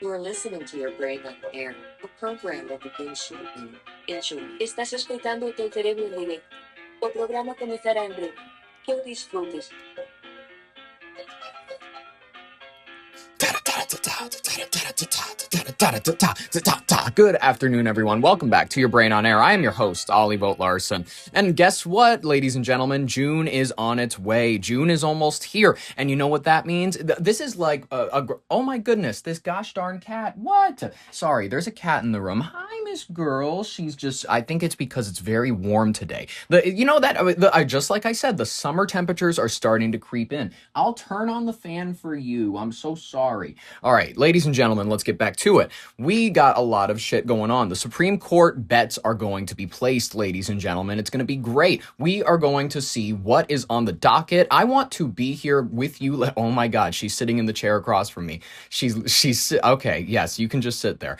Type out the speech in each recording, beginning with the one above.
You are listening to your brain on air, a program that begins shortly. Enjoy. Estás escuchando tu cerebro en directo. O programa comenzará en breve. Que o disfrutes. Good afternoon, everyone. Welcome back to Your Brain on Air. I am your host, Ollie Vogt Larson. And guess what, ladies and gentlemen? June is on its way. June is almost here. And you know what that means? This is like oh my goodness, this gosh darn cat. What? Sorry, there's a cat in the room. Hi, Miss Girl. She's just, I think it's because it's very warm today. Just like I said, the summer temperatures are starting to creep in. I'll turn on the fan for you. I'm so sorry. All right, ladies and gentlemen, let's get back to it. We got a lot of shit going on. The Supreme Court bets are going to be placed, ladies and gentlemen. It's going to be great. We are going to see what is on the docket. I want to be here with you. Oh my God, she's sitting in the chair across from me. She's okay. Yes, you can just sit there.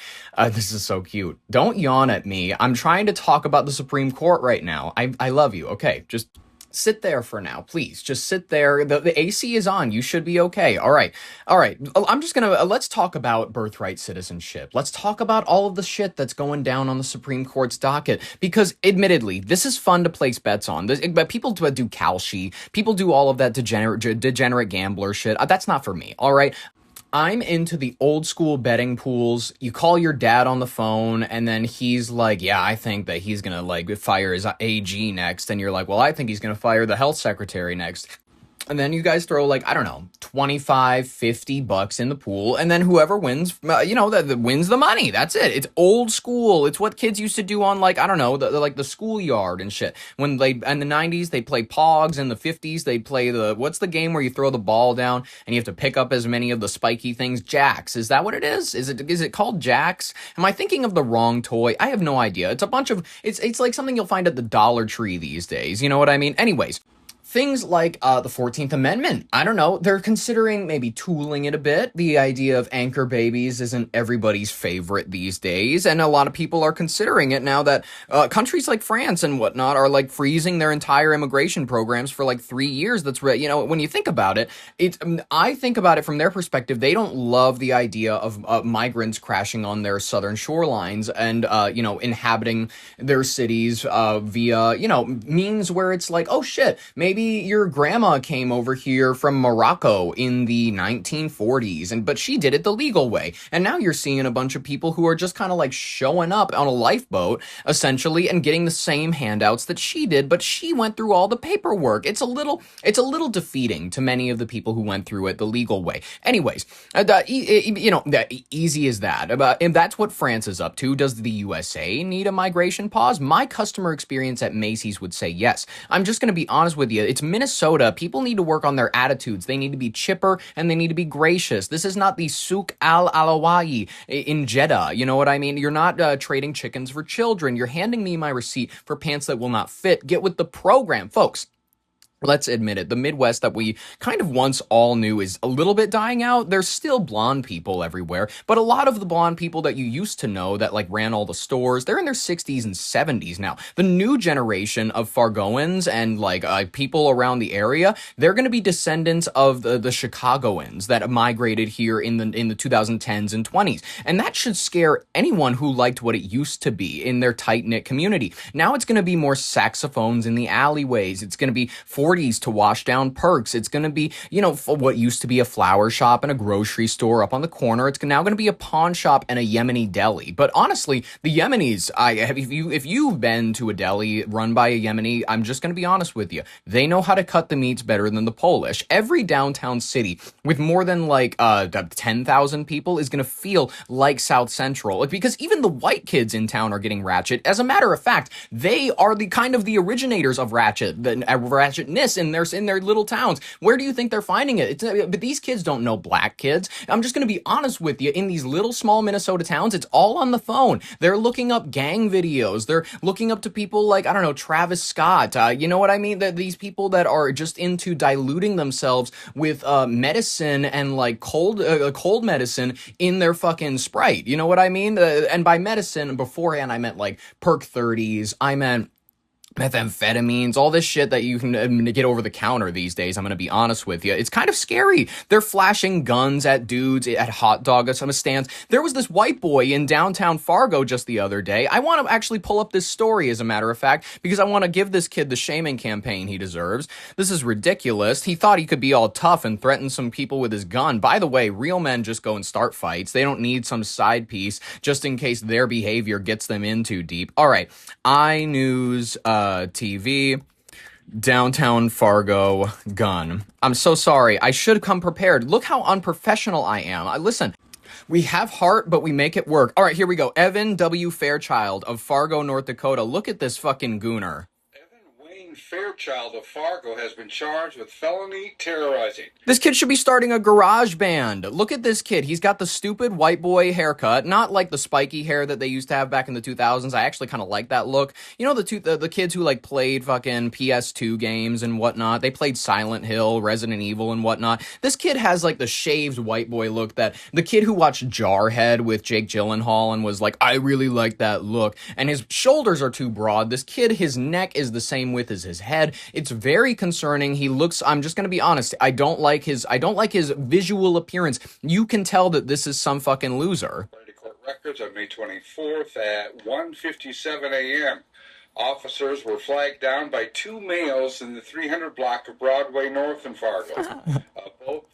This is so cute. Don't yawn at me. I'm trying to talk about the Supreme Court right now. I love you. Okay, just sit there for now, please. Just sit there. The AC is on. You should be okay. All right. I'm just gonna, let's talk about birthright citizenship. Let's talk about all of the shit that's going down on the Supreme Court's docket. Because admittedly, this is fun to place bets on. But people do Kalshi. People do all of that degenerate gambler shit. That's not for me. All right. I'm into the old school betting pools. You call your dad on the phone and then he's like, yeah, I think that he's going to like fire his AG next. And you're like, well, I think he's going to fire the health secretary next. And then you guys throw like, I don't know, 25, 50 bucks in the pool. And then whoever wins, that wins the money. That's it. It's old school. It's what kids used to do on like, I don't know, the schoolyard and shit. When they, in the 90s, they play Pogs. In the 50s, they play what's the game where you throw the ball down and you have to pick up as many of the spiky things? Jacks. Is that what it is? Is it called Jacks? Am I thinking of the wrong toy? I have no idea. It's a bunch of, it's like something you'll find at the Dollar Tree these days. You know what I mean? Anyways. Things like the 14th Amendment. I don't know. They're considering maybe tooling it a bit. The idea of anchor babies isn't everybody's favorite these days. And a lot of people are considering it now that countries like France and whatnot are like freezing their entire immigration programs for like 3 years. That's right. When you think about it, I think about it from their perspective. They don't love the idea of migrants crashing on their southern shorelines and, inhabiting their cities via, means where it's like, oh shit, maybe your grandma came over here from Morocco in the 1940s, but she did it the legal way. And now you're seeing a bunch of people who are just kind of like showing up on a lifeboat, essentially, and getting the same handouts that she did, but she went through all the paperwork. It's a little defeating to many of the people who went through it the legal way. Anyways, easy as that. And that's what France is up to. Does the USA need a migration pause? My customer experience at Macy's would say yes. I'm just going to be honest with you. It's Minnesota. People need to work on their attitudes. They need to be chipper and they need to be gracious. This is not the Souk al-Alawayi in Jeddah. You know what I mean? You're not trading chickens for children. You're handing me my receipt for pants that will not fit. Get with the program, folks. Let's admit it, the Midwest that we kind of once all knew is a little bit dying out. There's still blonde people everywhere, but a lot of the blonde people that you used to know that like ran all the stores, they're in their 60s and 70s now. The new generation of Fargoans and like people around the area, they're going to be descendants of the Chicagoans that migrated here in the 2010s and 20s. And that should scare anyone who liked what it used to be in their tight-knit community. Now it's going to be more saxophones in the alleyways. It's going to be 40s to wash down perks. It's going to be, what used to be a flower shop and a grocery store up on the corner. It's now going to be a pawn shop and a Yemeni deli. But honestly, the Yemenis, if you've been to a deli run by a Yemeni, I'm just going to be honest with you. They know how to cut the meats better than the Polish. Every downtown city with more than 10,000 people is going to feel like South Central. Because even the white kids in town are getting ratchet. As a matter of fact, they are the originators of ratchetness in their little towns. Where do you think they're finding it? But these kids don't know black kids. I'm just going to be honest with you. In these little small Minnesota towns, it's all on the phone. They're looking up gang videos. They're looking up to people like, I don't know, Travis Scott. You know what I mean? These people that are just into diluting themselves with medicine and like cold medicine in their fucking Sprite. You know what I mean? And by medicine, beforehand, I meant like Perk 30s. I meant methamphetamines, all this shit that you can get over the counter these days. I'm going to be honest with you. It's kind of scary. They're flashing guns at dudes at hot dog stands. There was this white boy in downtown Fargo just the other day. I want to actually pull up this story, as a matter of fact, because I want to give this kid the shaming campaign he deserves. This is ridiculous. He thought he could be all tough and threaten some people with his gun. By the way, real men just go and start fights. They don't need some side piece just in case their behavior gets them in too deep. All right. iNews TV, downtown Fargo gun. I'm so sorry. I should come prepared. Look how unprofessional I am. Listen, we have heart, but we make it work. All right, here we go. Evan W. Fairchild of Fargo, North Dakota. Look at this fucking gooner. Fairchild of Fargo has been charged with felony terrorizing. This kid should be starting a garage band. Look at this kid. He's got the stupid white boy haircut, not like the spiky hair that they used to have back in the 2000s. I actually kind of like that look. You know, the kids who like played fucking PS2 games and whatnot. They played Silent Hill, Resident Evil and whatnot. This kid has like the shaved white boy look that the kid who watched Jarhead with Jake Gyllenhaal and was like, I really like that look. And his shoulders are too broad. This kid, his neck is the same width as his head. It's very concerning. He looks, I'm just going to be honest, I don't like his visual appearance. You can tell that this is some fucking loser. Court records on May 24th at 1:57 a.m. Officers were flagged down by two males in the 300 block of Broadway North in Fargo. Both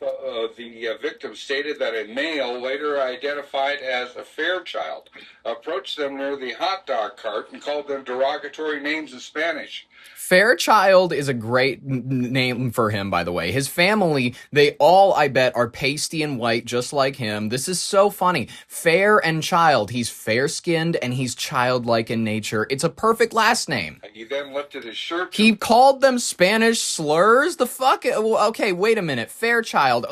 the victims stated that a male, later identified as a Fairchild, approached them near the hot dog cart and called them derogatory names in Spanish. Fairchild is a great name for him, by the way. His family, they all, I bet, are pasty and white, just like him. This is so funny. Fair and child. He's fair-skinned and he's childlike in nature. It's a perfect last name. He then lifted his shirt. He called them Spanish slurs? The fuck? Okay, wait a minute. Fairchild.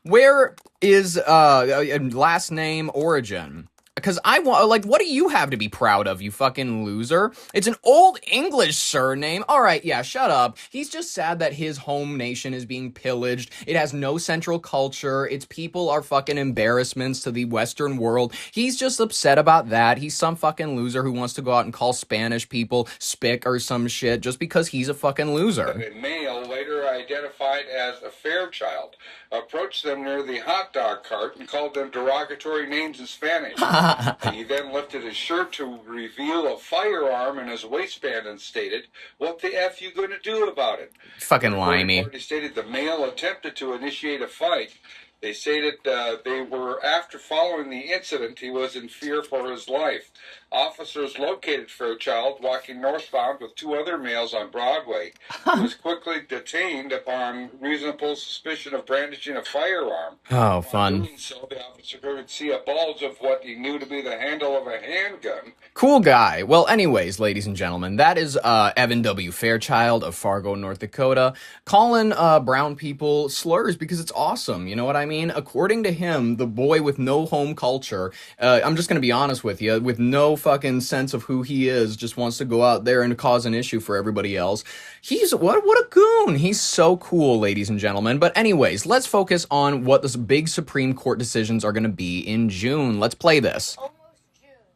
Where is last name origin? Because I want, like, what do you have to be proud of, you fucking loser? It's an old English surname. All right, yeah, shut up. He's just sad that his home nation is being pillaged. It has no central culture. Its people are fucking embarrassments to the Western world. He's just upset about that. He's some fucking loser who wants to go out and call Spanish people spick or some shit just because he's a fucking loser. A male, later identified as a Fairchild, approached them near the hot dog cart and called them derogatory names in Spanish. He then lifted his shirt to reveal a firearm in his waistband and stated, "What the F you gonna do about it?" Fucking limey. They stated the male attempted to initiate a fight. They stated they were, after following the incident, he was in fear for his life. Officers located Fairchild walking northbound with two other males on Broadway. He was quickly detained upon reasonable suspicion of brandishing a firearm. Oh, fun. Doing so, the officer could see a bulge of what he knew to be the handle of a handgun. Cool guy. Well, anyways, ladies and gentlemen, that is Evan W. Fairchild of Fargo, North Dakota, calling brown people slurs because it's awesome. You know what I mean? According to him, the boy with no home culture, I'm just going to be honest with you, with no fucking sense of who he is, just wants to go out there and cause an issue for everybody else. He's, what a goon. He's so cool, ladies and gentlemen. But anyways, let's focus on what the big Supreme Court decisions are going to be in June. Let's play this.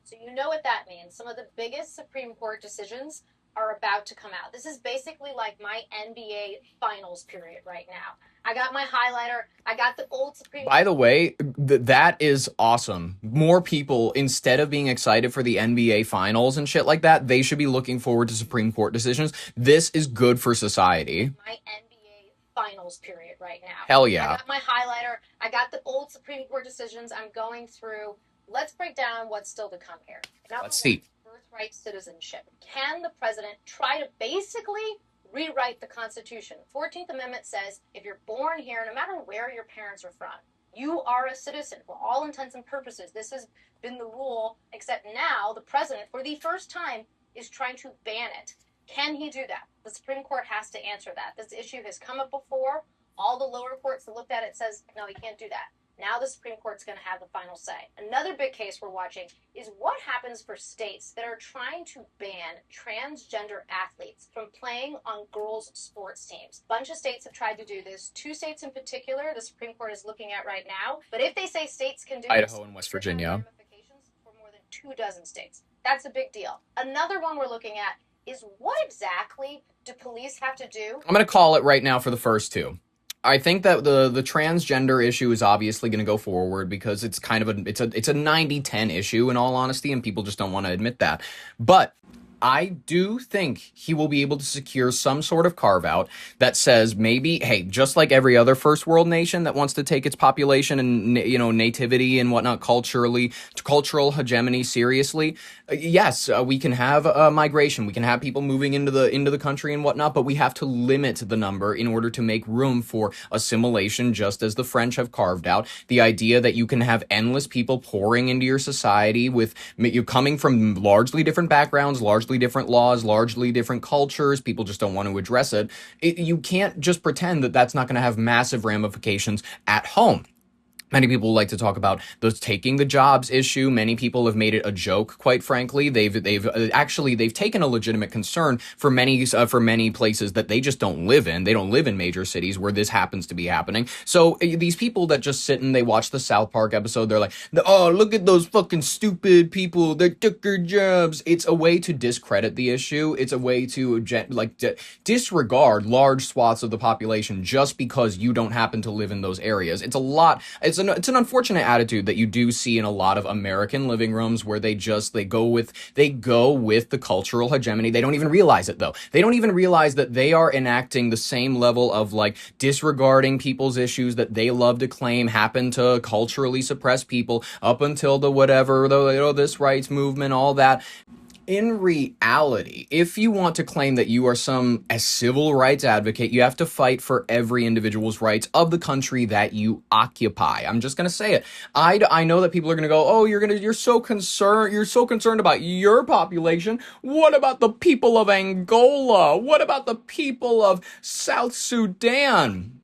So you know what that means. Some of the biggest Supreme Court decisions are about to come out. This is basically like my NBA finals period right now. I got my highlighter. I got the old Supreme Court. By the way, that is awesome. More people, instead of being excited for the NBA finals and shit like that, they should be looking forward to Supreme Court decisions. This is good for society. My NBA finals period right now. Hell yeah. I got my highlighter. I got the old Supreme Court decisions I'm going through. Let's break down what's still to come here. Let's see. Birthright citizenship. Can the president try to basically rewrite the Constitution? The 14th Amendment says if you're born here, no matter where your parents are from, you are a citizen. For all intents and purposes, this has been the rule, except now the president, for the first time, is trying to ban it. Can he do that? The Supreme Court has to answer that. This issue has come up before. All the lower courts that looked at it says, no, he can't do that. Now the Supreme Court's going to have the final say. Another big case we're watching is what happens for states that are trying to ban transgender athletes from playing on girls' sports teams. A bunch of states have tried to do this. 2 states in particular the Supreme Court is looking at right now. But if they say states can do Idaho this, and West Virginia. ramifications for more than 24 states. That's a big deal. Another one we're looking at is what exactly do police have to do? I'm going to call it right now for the first two. I think that the transgender issue is obviously going to go forward because it's kind of it's a 90-10 issue in all honesty, and people just don't want to admit that. But I do think he will be able to secure some sort of carve out that says maybe, hey, just like every other first world nation that wants to take its population and, nativity and whatnot, cultural hegemony seriously, yes, we can have migration, we can have people moving into the country and whatnot, but we have to limit the number in order to make room for assimilation, just as the French have carved out. The idea that you can have endless people pouring into your society with you coming from largely different backgrounds, largely different laws, largely different cultures. People just don't want to address it. You can't just pretend that that's not going to have massive ramifications at home. Many people like to talk about those taking the jobs issue. Many people have made it a joke, quite frankly. They've taken a legitimate concern for many places that they just don't live in. They don't live in major cities where this happens to be happening. So these people that just sit and they watch the South Park episode, they're like, oh, look at those fucking stupid people. They took their jobs. It's a way to discredit the issue. It's a way to disregard large swaths of the population just because you don't happen to live in those areas. It's an unfortunate attitude that you do see in a lot of American living rooms where they go with the cultural hegemony. They don't even realize it though. They don't even realize that they are enacting the same level of disregarding people's issues that they love to claim happen to culturally suppressed people up until this rights movement, all that. In reality, if you want to claim that you are a civil rights advocate, you have to fight for every individual's rights of the country that you occupy. I'm just going to say it. I know that people are going to go, oh, you're so concerned about your population. What about the people of Angola? What about the people of South Sudan?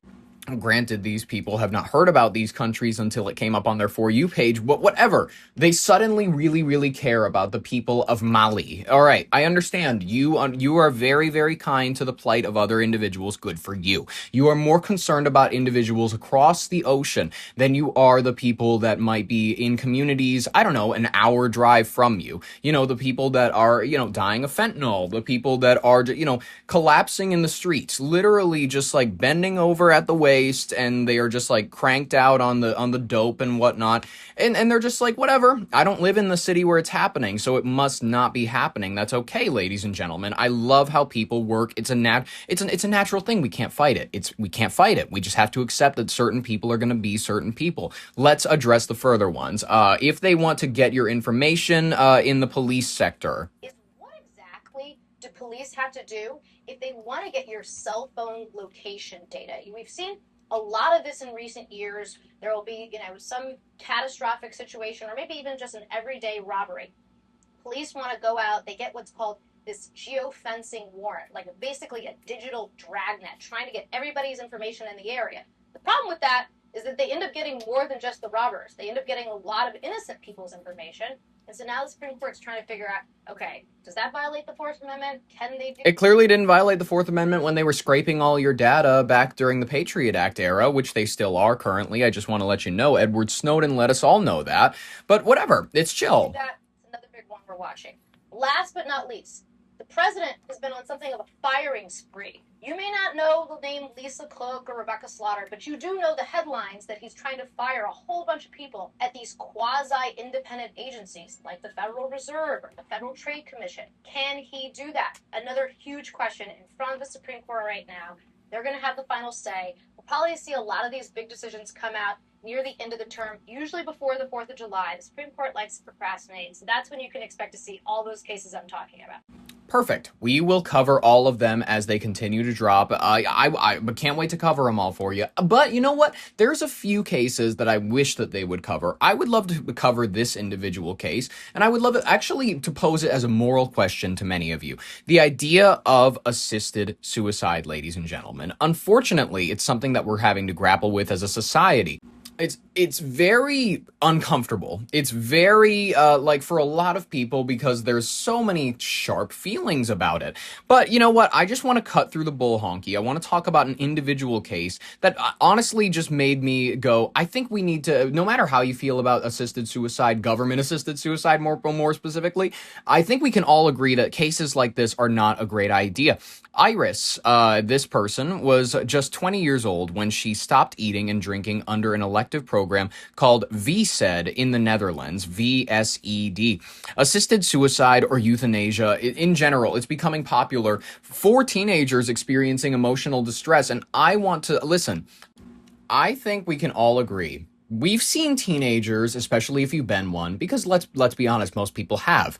Granted, these people have not heard about these countries until it came up on their For You page, but whatever. They suddenly really, really care about the people of Mali. All right, I understand. You are very, very kind to the plight of other individuals. Good for you. You are more concerned about individuals across the ocean than you are the people that might be in communities, I don't know, an hour drive from you. The people that are, dying of fentanyl, the people that are, collapsing in the streets, literally just bending over at the waist, and they are just cranked out on the dope and whatnot, and they're just whatever. I don't live in the city where it's happening, so it must not be happening. That's okay, ladies and gentlemen. I love how people work. It's a natural thing. We can't fight it. We can't fight it. We just have to accept that certain people are going to be certain people. Let's address the further ones. If they want to get your information in the police sector, what exactly do police have to do if they want to get your cell phone location data? We've seen a lot of this in recent years. There will be, some catastrophic situation or maybe even just an everyday robbery. Police want to go out, they get what's called this geofencing warrant, basically a digital dragnet, trying to get everybody's information in the area. The problem with that is that they end up getting more than just the robbers. They end up getting a lot of innocent people's information. And so now the Supreme Court's trying to figure out, okay, does that violate the Fourth Amendment? Can they do it? It clearly didn't violate the Fourth Amendment when they were scraping all your data back during the Patriot Act era, which they still are currently. I just want to let you know. Edward Snowden let us all know that. But whatever, it's chill. That's another big one we're watching. Last but not least, the president has been on something of a firing spree. You may not know the name Lisa Cook or Rebecca Slaughter, but you do know the headlines that he's trying to fire a whole bunch of people at these quasi-independent agencies like the Federal Reserve or the Federal Trade Commission. Can he do that? Another huge question in front of the Supreme Court right now. They're going to have the final say. We'll probably see a lot of these big decisions come out near the end of the term, usually before the 4th of July. The Supreme Court likes to procrastinate, so that's when you can expect to see all those cases I'm talking about. Perfect. We will cover all of them as they continue to drop. I can't wait to cover them all for you. But you know what? There's a few cases that I wish that they would cover. I would love to cover this individual case, and I would love actually to pose it as a moral question to many of you. The idea of assisted suicide, ladies and gentlemen. Unfortunately, it's something that we're having to grapple with as a society. It's very uncomfortable. It's very like for a lot of people because there's so many sharp feelings about it. But you know what? I just want to cut through the bull honky. I want to talk about an individual case that honestly just made me go, I think we need to, no matter how you feel about assisted suicide, government assisted suicide more specifically, I think we can all agree that cases like this are not a great idea. Iris, this person was just 20 years old when she stopped eating and drinking under an elective program called VSED in the Netherlands, VSED. Assisted suicide or euthanasia in general, it's becoming popular for teenagers experiencing emotional distress. And I want to, listen, I think we can all agree. We've seen teenagers, especially if you've been one, because let's be honest, most people have.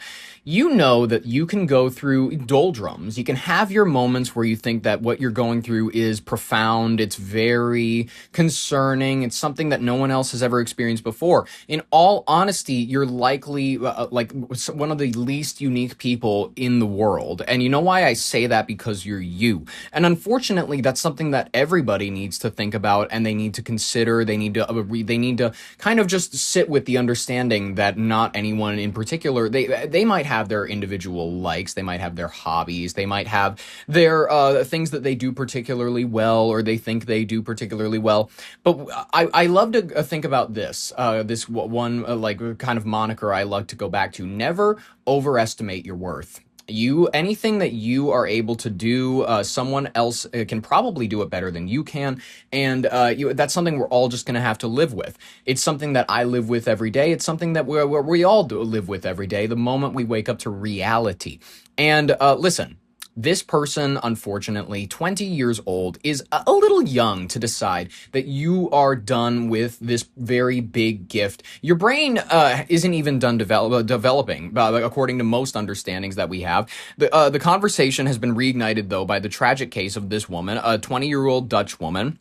You know that you can go through doldrums. You can have your moments where you think that what you're going through is profound. It's very concerning. It's something that no one else has ever experienced before. In all honesty, you're likely like one of the least unique people in the world. And you know why I say that? Because you're you. And unfortunately, that's something that everybody needs to think about and they need to consider. They need to kind of just sit with the understanding that not anyone in particular, they might have their individual likes, they might have their hobbies, they might have their things that they do particularly well or they think they do particularly well. But I love to think about this one like kind of moniker I like to go back to: never overestimate your worth. Anything that you are able to do, someone else can probably do it better than you can. And that's something we're all just going to have to live with. It's something that I live with every day. It's something that we all live with every day, the moment we wake up to reality. And listen, this person, unfortunately, 20 years old, is a little young to decide that you are done with this very big gift. Your brain isn't even done developing, according to most understandings that we have. The conversation has been reignited, though, by the tragic case of this woman, a 20-year-old Dutch woman.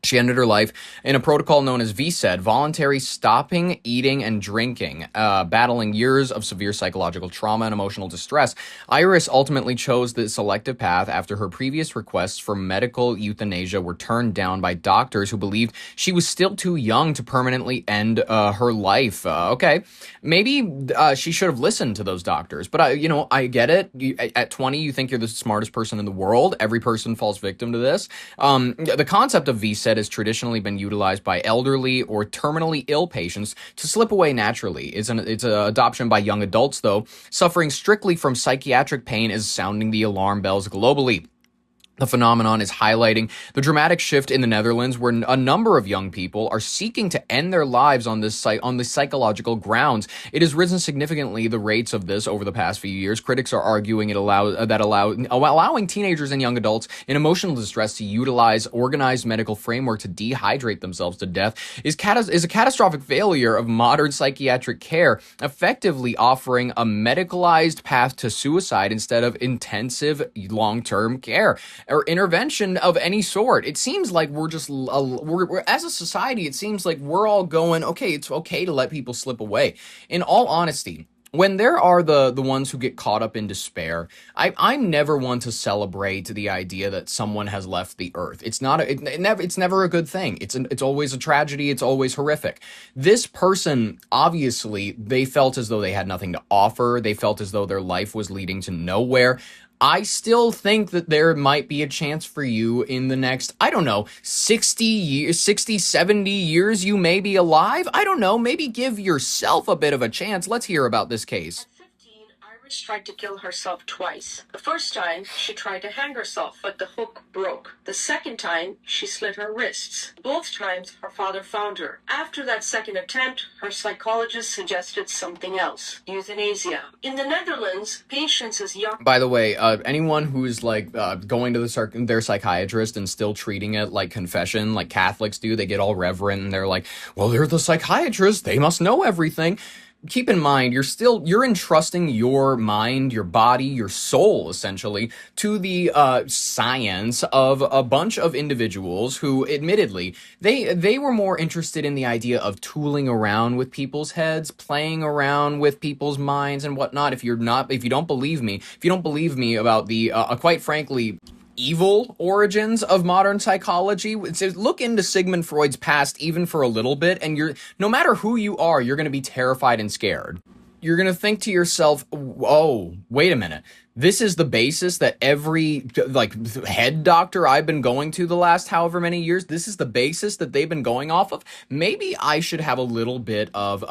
She ended her life in a protocol known as VSED, voluntary stopping, eating, and drinking, battling years of severe psychological trauma and emotional distress. Iris ultimately chose this elective path after her previous requests for medical euthanasia were turned down by doctors who believed she was still too young to permanently end her life. Okay, maybe she should have listened to those doctors, but I get it. At 20, you think you're the smartest person in the world. Every person falls victim to this. The concept of VSED has traditionally been utilized by elderly or terminally ill patients to slip away naturally. It's an adoption by young adults, though. Suffering strictly from psychiatric pain is sounding the alarm bells globally. The phenomenon is highlighting the dramatic shift in the Netherlands, where a number of young people are seeking to end their lives on the psychological grounds. It has risen significantly, the rates of this, over the past few years. Critics are arguing allowing teenagers and young adults in emotional distress to utilize organized medical framework to dehydrate themselves to death is a catastrophic failure of modern psychiatric care, effectively offering a medicalized path to suicide instead of intensive long-term care or intervention of any sort. It seems like we're as a society, it seems like we're all going, okay, it's okay to let people slip away. In all honesty, when there are the ones who get caught up in despair, I'm never one to celebrate the idea that someone has left the earth. It's never a good thing. It's always a tragedy. It's always horrific. This person, obviously, they felt as though they had nothing to offer. They felt as though their life was leading to nowhere. I still think that there might be a chance for you in the next, 60, 70 years you may be alive. I don't know, maybe give yourself a bit of a chance. Let's hear about this case. Iris tried to kill herself twice. The first time, she tried to hang herself, but the hook broke. The second time, she slit her wrists. Both times, her father found her. After that second attempt, her psychologist suggested something else: euthanasia. In the Netherlands, patients as young... By the way, anyone who's going to their psychiatrist and still treating it like confession, like Catholics do, they get all reverent and they're like, well, they're the psychiatrist, they must know everything. Keep in mind, you're entrusting your mind, your body, your soul, essentially, to the science of a bunch of individuals who, admittedly, they were more interested in the idea of tooling around with people's heads, playing around with people's minds and whatnot. If you don't believe me about the, quite frankly, evil origins of modern psychology. Look into Sigmund Freud's past even for a little bit, and no matter who you are, you're going to be terrified and scared. You're going to think to yourself, oh, wait a minute. This is the basis that every head doctor I've been going to the last however many years, this is the basis that they've been going off of. Maybe I should have a little bit of,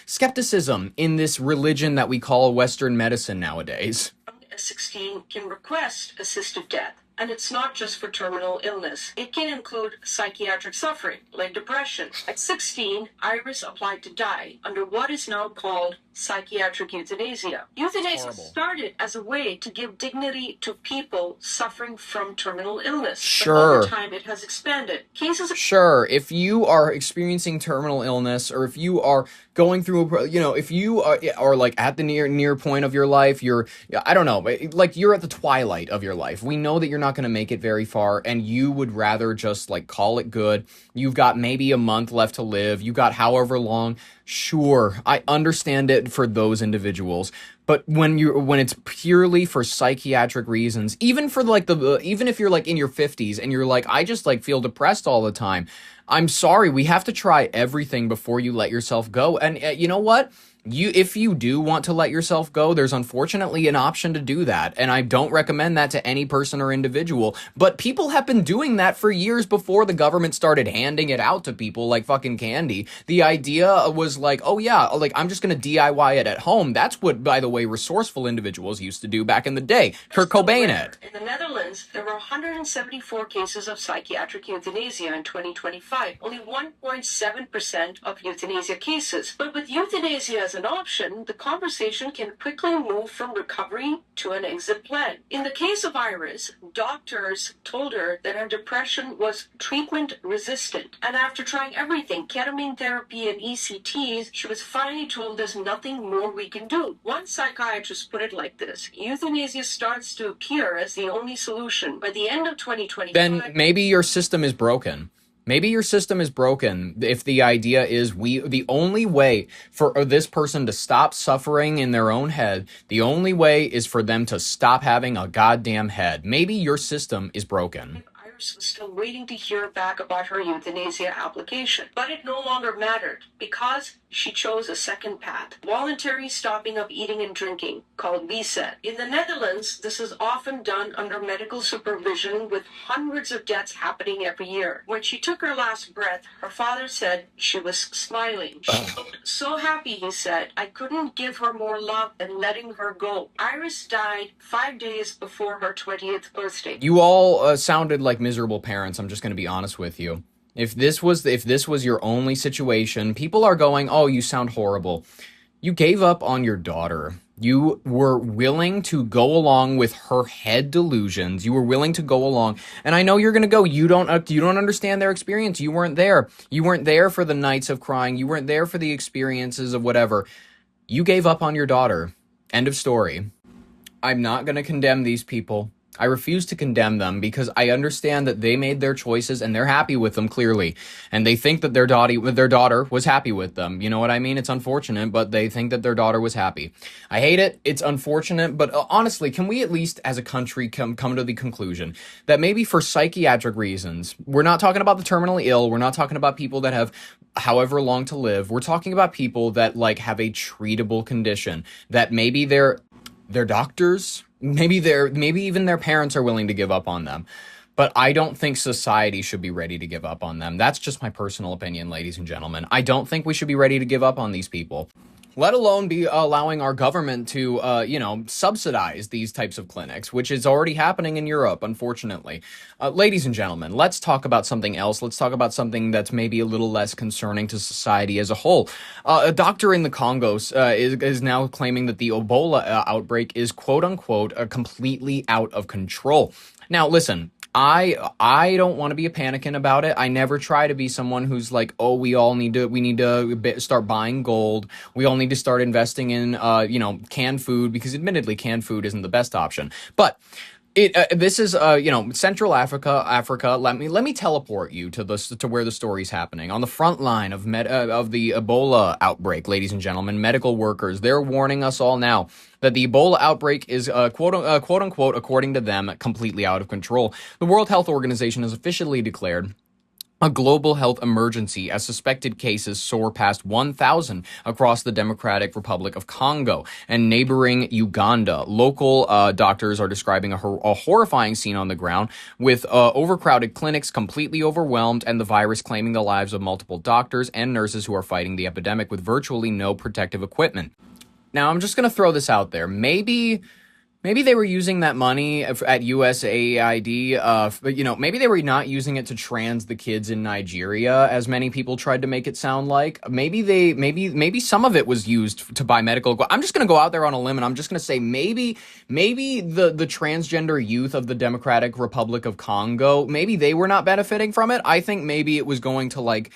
skepticism in this religion that we call Western medicine nowadays. 16 can request assisted death. And it's not just for terminal illness. It can include psychiatric suffering, like depression. At 16, Iris applied to die under what is now called psychiatric euthanasia. Euthanasia started as a way to give dignity to people suffering from terminal illness. Sure. But over time, it has expanded. Sure. If you are experiencing terminal illness, or if you are going through, if you are like at the near point of your life, you're at the twilight of your life. We know that you're not going to make it very far, and you would rather just call it good. You've got maybe a month left to live. You got however long. Sure, I understand it for those individuals. But when it's purely for psychiatric reasons, even for even if you're in your 50s and you're I just feel depressed all the time, I'm sorry, we have to try everything before you let yourself go. And you know what? If you do want to let yourself go, there's unfortunately an option to do that. And I don't recommend that to any person or individual. But people have been doing that for years before the government started handing it out to people like fucking candy. The idea was oh yeah, I'm just going to DIY it at home. That's what, by the way, resourceful individuals used to do back in the day. Kurt Cobain it. In the Netherlands, there were 174 cases of psychiatric euthanasia in 2025. Only 1.7% of euthanasia cases. But with euthanasia as an option, the conversation can quickly move from recovery to an exit plan. In the case of Iris, doctors told her that her depression was treatment resistant. And after trying everything, ketamine therapy and ECTs, she was finally told there's nothing more we can do. One psychiatrist put it like this: euthanasia starts to appear as the only solution. By the end of 2025... Then maybe your system is broken. Maybe your system is broken if the idea is the only way for this person to stop suffering in their own head, the only way is for them to stop having a goddamn head. Maybe your system is broken. Iris was still waiting to hear back about her euthanasia application, but it no longer mattered because she chose a second path: voluntary stopping of eating and drinking, called VSET. In the Netherlands, this is often done under medical supervision, with hundreds of deaths happening every year. When she took her last breath, her father said she was smiling. She looked so happy, he said. I couldn't give her more love than letting her go. Iris died 5 days before her 20th birthday. You all sounded like miserable parents. I'm just going to be honest with you. If this was your only situation, people are going, oh, you sound horrible. You gave up on your daughter. You were willing to go along with her head delusions. You were willing to go along. And I know you're going to go, you don't understand their experience. You weren't there. You weren't there for the nights of crying. You weren't there for the experiences of whatever. You gave up on your daughter. End of story. I'm not going to condemn these people. I refuse to condemn them because I understand that they made their choices and they're happy with them, clearly. And they think that their daughter was happy with them. You know what I mean? It's unfortunate, but they think that their daughter was happy. I hate it. It's unfortunate. But honestly, can we at least as a country come to the conclusion that maybe for psychiatric reasons, we're not talking about the terminally ill. We're not talking about people that have however long to live. We're talking about people that have a treatable condition, that maybe their doctors, maybe even their parents are willing to give up on them. But I don't think society should be ready to give up on them. That's just my personal opinion, ladies and gentlemen. I don't think we should be ready to give up on these people, let alone be allowing our government to, subsidize these types of clinics, which is already happening in Europe, unfortunately. Ladies and gentlemen, let's talk about something else. Let's talk about something that's maybe a little less concerning to society as a whole. A doctor in the Congo is now claiming that the Ebola outbreak is, quote unquote, completely out of control. Now, listen, I don't want to be a panicking about it. I never try to be someone who's like, oh, we need to start buying gold. We all need to start investing in, canned food, because admittedly canned food isn't the best option. But This is Central Africa. Let me teleport you to where the story's happening on the front line of the Ebola outbreak, ladies and gentlemen. Medical workers, they're warning us all now that the Ebola outbreak is quote unquote, according to them, completely out of control. The World Health Organization has officially declared a global health emergency as suspected cases soar past 1,000 across the Democratic Republic of Congo and neighboring Uganda. Local doctors are describing a horrifying scene on the ground with overcrowded clinics completely overwhelmed and the virus claiming the lives of multiple doctors and nurses who are fighting the epidemic with virtually no protective equipment. Now, I'm just going to throw this out there. Maybe they were using that money at USAID, maybe they were not using it to trans the kids in Nigeria, as many people tried to make it sound like. Maybe some of it was used to buy medical. I'm just going to go out there on a limb and I'm just going to say maybe the transgender youth of the Democratic Republic of Congo, maybe they were not benefiting from it. I think maybe it was going to like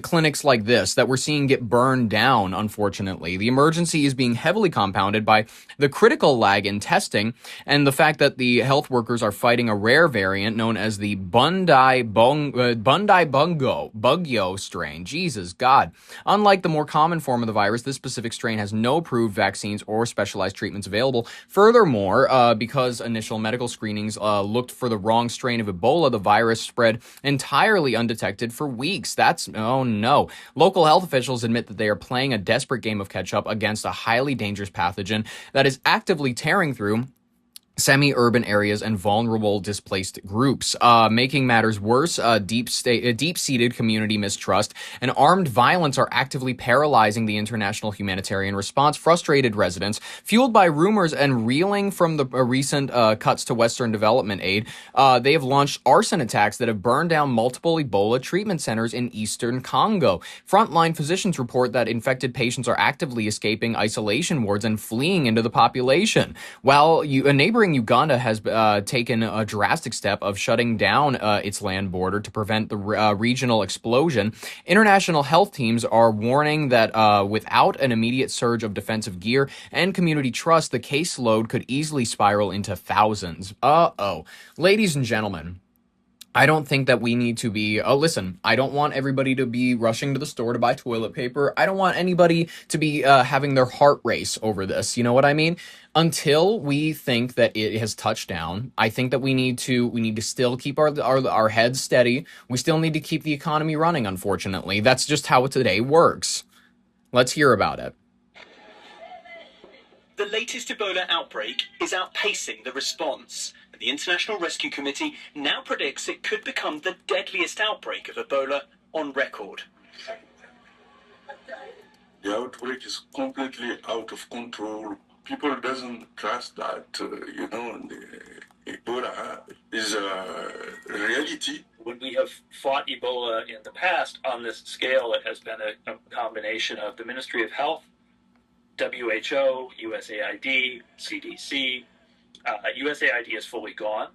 clinics like this that we're seeing get burned down, unfortunately. The emergency is being heavily compounded by the critical lag in testing and the fact that the health workers are fighting a rare variant known as the Bugyo strain. Jesus God. Unlike the more common form of the virus, this specific strain has no approved vaccines or specialized treatments available. Furthermore, because initial medical screenings looked for the wrong strain of Ebola, the virus spread entirely undetected for weeks. Oh no. Local health officials admit that they are playing a desperate game of catch-up against a highly dangerous pathogen that is actively tearing through semi-urban areas and vulnerable displaced groups. Making matters worse, deep-seated community mistrust and armed violence are actively paralyzing the international humanitarian response. Frustrated residents, fueled by rumors and reeling from the recent cuts to Western development aid, they have launched arson attacks that have burned down multiple Ebola treatment centers in eastern Congo. Frontline physicians report that infected patients are actively escaping isolation wards and fleeing into the population. While a neighboring Uganda has taken a drastic step of shutting down its land border to prevent the regional explosion, international health teams are warning that without an immediate surge of defensive gear and community trust, the caseload could easily spiral into thousands. Ladies and gentlemen, I don't think that we need to be, listen, I don't want everybody to be rushing to the store to buy toilet paper. I don't want anybody to be having their heart race over this. You know what I mean? Until we think that it has touched down, I think that we need to still keep our heads steady. We still need to keep the economy running, unfortunately. That's just how today works. Let's hear about it. The latest Ebola outbreak is outpacing the response. The International Rescue Committee now predicts it could become the deadliest outbreak of Ebola on record. The outbreak is completely out of control. People doesn't trust that, the Ebola is a reality. When we have fought Ebola in the past on this scale, it has been a combination of the Ministry of Health, WHO, USAID, CDC. USAID is fully gone.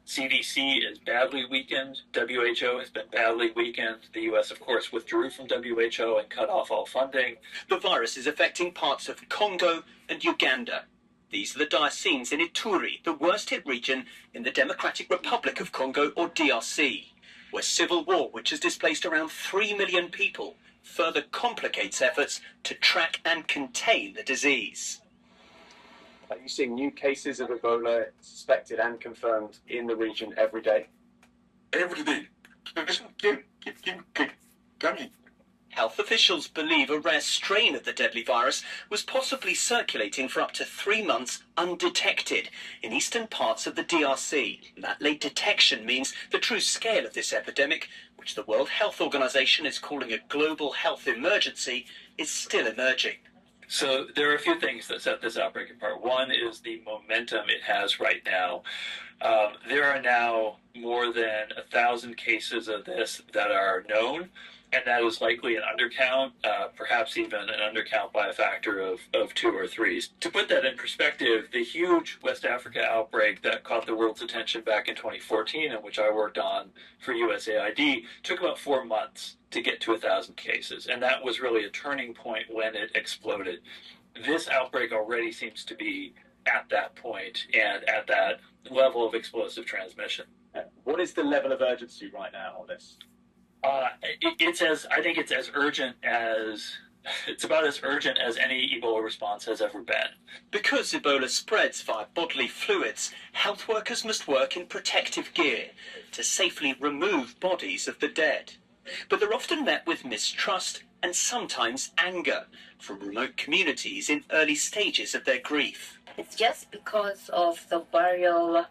CDC is badly weakened. WHO has been badly weakened. The US, of course, withdrew from WHO and cut off all funding. The virus is affecting parts of Congo and Uganda. These are the dire scenes in Ituri, the worst-hit region in the Democratic Republic of Congo, or DRC, where civil war, which has displaced around 3 million people, further complicates efforts to track and contain the disease. Are you seeing new cases of Ebola suspected and confirmed in the region every day? Every day. Keep coming. Health officials believe a rare strain of the deadly virus was possibly circulating for up to 3 months undetected in eastern parts of the DRC. That late detection means the true scale of this epidemic, which the World Health Organization is calling a global health emergency, is still emerging. So there are a few things that set this outbreak apart. One is the momentum it has right now. There are now more than 1,000 cases of this that are known, and that is likely an undercount, perhaps even an undercount by a factor of 2 or 3. To put that in perspective, the huge West Africa outbreak that caught the world's attention back in 2014, and which I worked on for USAID, took about 4 months to get to 1,000 cases, and that was really a turning point when it exploded. This outbreak already seems to be at that point and at that level of explosive transmission. What is the level of urgency right now on this? I think it's as urgent as it's about as urgent as any Ebola response has ever been. Because Ebola spreads via bodily fluids, health workers must work in protective gear to safely remove bodies of the dead. But they're often met with mistrust and sometimes anger from remote communities in early stages of their grief. It's just because of the burial